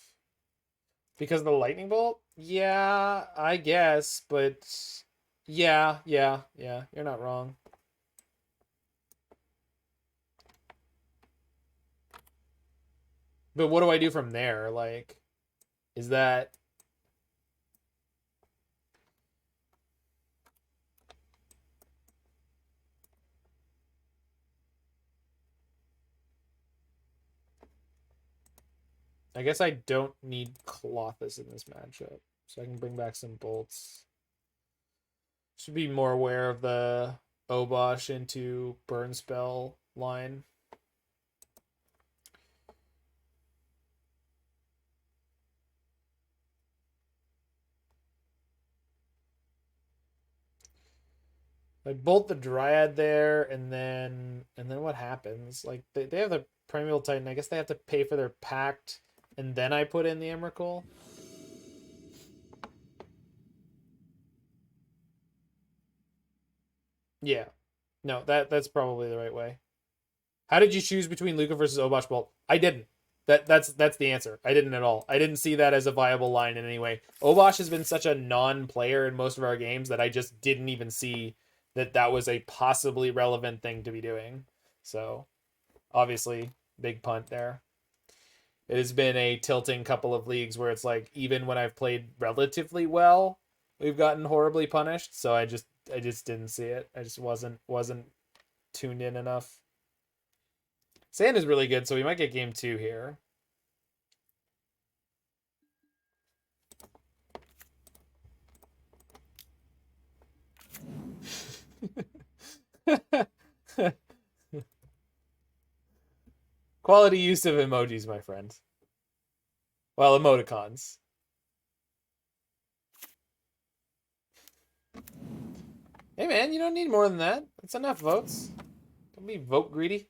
Because of the Lightning Bolt? Yeah, I guess, but... Yeah, you're not wrong. But what do I do from there? Like, is that... I guess I don't need Klothys in this matchup. So I can bring back some bolts. Should be more aware of the Obosh into burn spell line. I bolt the Dryad there, and then what happens? Like they have the Primeval Titan. I guess they have to pay for their Pact, and then I put in the Emrakul. Yeah, no, that's probably the right way. How did you choose between Lukka versus Obosh Bolt? I didn't. That's the answer. I didn't at all. I didn't see that as a viable line in any way. Obosh has been such a non-player in most of our games that I just didn't even see that was a possibly relevant thing to be doing. So, obviously, big punt there. It has been a tilting couple of leagues where it's like, even when I've played relatively well, we've gotten horribly punished. So I just didn't see it. I just wasn't tuned in enough. Sand is really good, so we might get game 2 here. Quality use of emojis, my friend. Well, emoticons. Hey man, you don't need more than that. That's enough votes. Don't be vote greedy.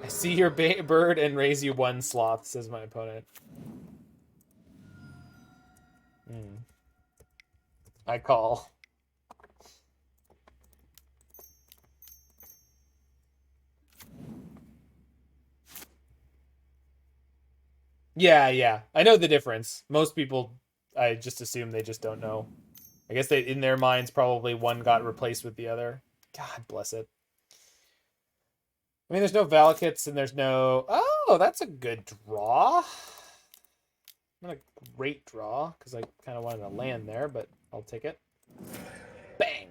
I see your bird and raise you 1 sloth, says my opponent. I call. Yeah. I know the difference. Most people, I just assume they just don't know. I guess they, in their minds, probably one got replaced with the other. God bless it. I mean, there's no Valakuts and there's no... Oh, that's a good draw. Not a great draw, because I kind of wanted to land there, but I'll take it. Bang!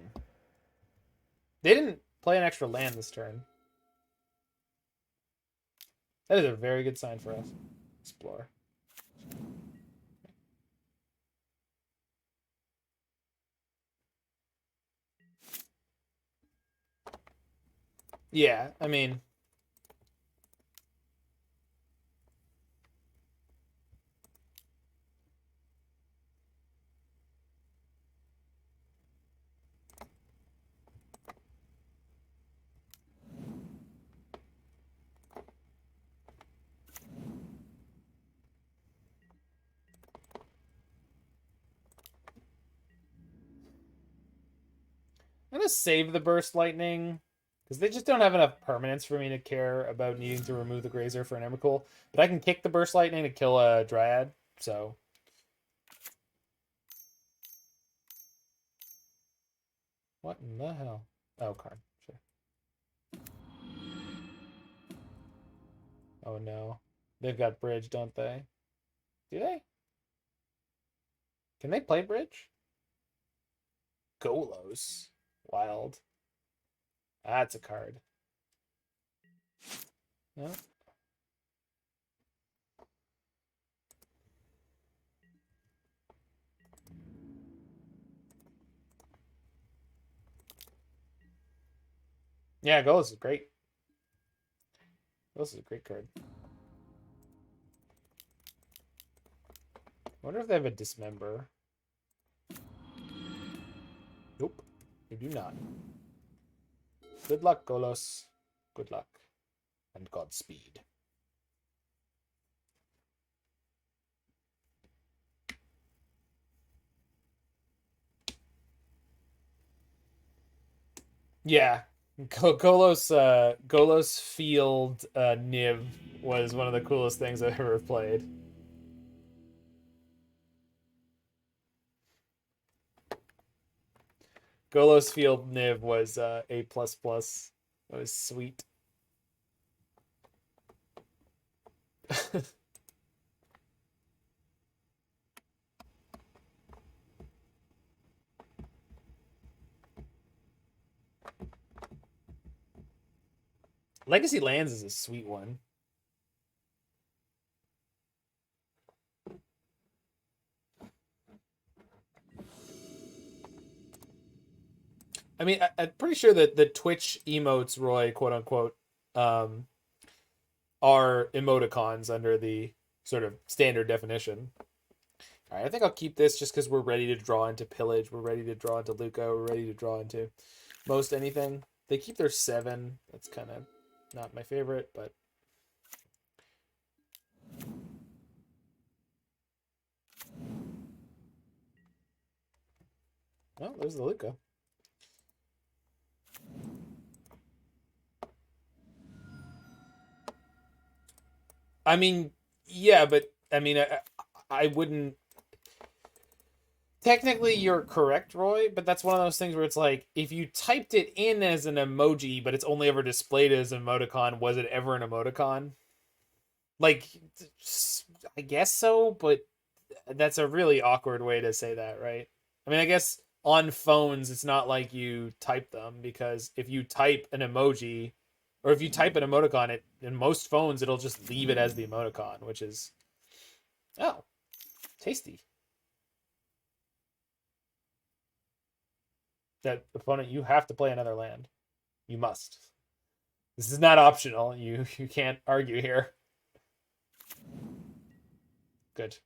They didn't play an extra land this turn. That is a very good sign for us. Explore. Yeah, I mean... I'm going to save the Burst Lightning, because they just don't have enough permanence for me to care about needing to remove the Grazer for an Emrakul. But I can kick the Burst Lightning to kill a Dryad, so... What in the hell? Oh, card. Sure. Oh no. They've got bridge, don't they? Do they? Can they play bridge? Golos. Wild. That's a card. No. Yeah, Golos is great. Golos is a great card. I wonder if they have a dismember. Nope, they do not. Good luck, Golos. Good luck. And Godspeed. Yeah. Golos Field Niv was one of the coolest things I've ever played. Golos Field Niv was A++. It was sweet. Legacy Lands is a sweet one. I mean, I'm pretty sure that the Twitch emotes, Roy, quote unquote, are emoticons under the sort of standard definition. All right, I think I'll keep this just because we're ready to draw into Pillage. We're ready to draw into Lukka. We're ready to draw into most anything. They keep their 7. That's kind of not my favorite, but... Well, there's the Lukka. I mean, yeah, but I mean, I wouldn't. Technically, you're correct, Roy, but that's one of those things where it's like, if you typed it in as an emoji, but it's only ever displayed as an emoticon, was it ever an emoticon? Like, I guess so, but that's a really awkward way to say that, right? I mean, I guess on phones, it's not like you type them, because if you type an emoji, or if you type an emoticon, in most phones, it'll just leave it as the emoticon, which is... Oh, tasty. That opponent, you have to play another land. You must. This is not optional. You can't argue here. Good.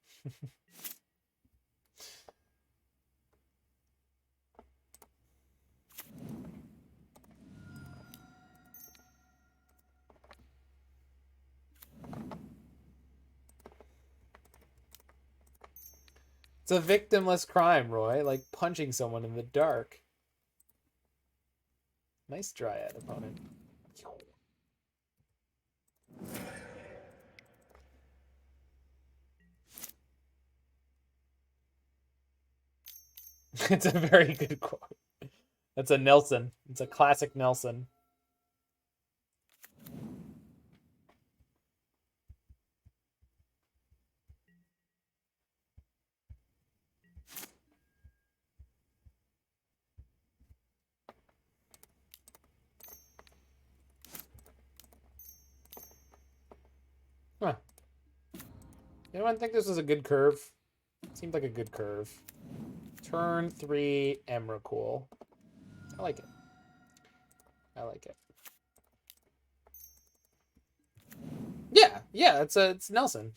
It's a victimless crime, Roy, like punching someone in the dark. Nice Dryad, opponent. It's a very good quote. That's a Nelson. It's a classic Nelson. Huh. Anyone think this was a good curve? Seemed like a good curve. Turn 3 Emrakul. I like it. I like it. Yeah, it's Nelson.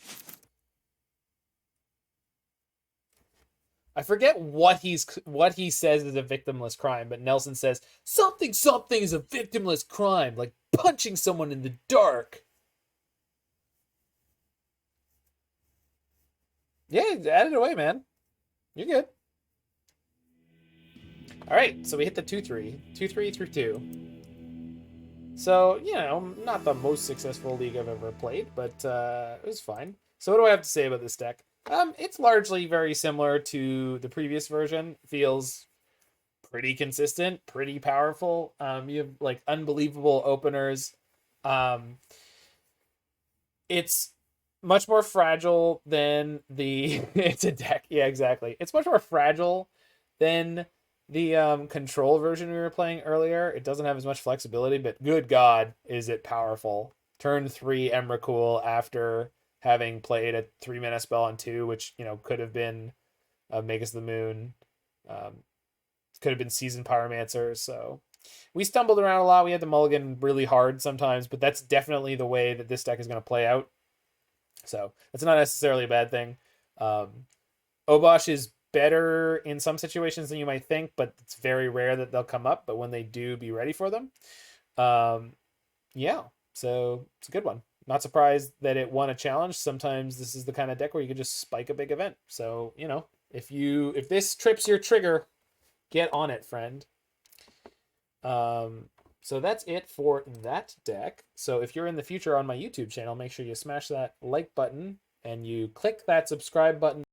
I forget what he says is a victimless crime, but Nelson says something is a victimless crime, like punching someone in the dark. Yeah, add it away, man. You're good. All right, so we hit the 2-3. 2-3 through 2. So, you know, not the most successful league I've ever played, but it was fine. So what do I have to say about this deck? It's largely very similar to the previous version. Feels pretty consistent, pretty powerful. You have, like, unbelievable openers. It's much more fragile than the it's a deck. Yeah, exactly. It's much more fragile than the control version we were playing earlier. It doesn't have as much flexibility, but good God, is it powerful. Turn 3 Emrakul after having played a 3-mana spell on 2, which, you know, could have been Magus the Moon. Could have been Seasoned Pyromancer. So we stumbled around a lot. We had to mulligan really hard sometimes, but that's definitely the way that this deck is going to play out. So that's not necessarily a bad thing. Obosh is better in some situations than you might think, but it's very rare that they'll come up. But when they do, be ready for them. Yeah, so it's a good one. Not surprised that it won a challenge. Sometimes this is the kind of deck where you can just spike a big event. So, you know, if this trips your trigger, get on it, friend. So that's it for that deck. So if you're in the future on my YouTube channel, make sure you smash that like button and you click that subscribe button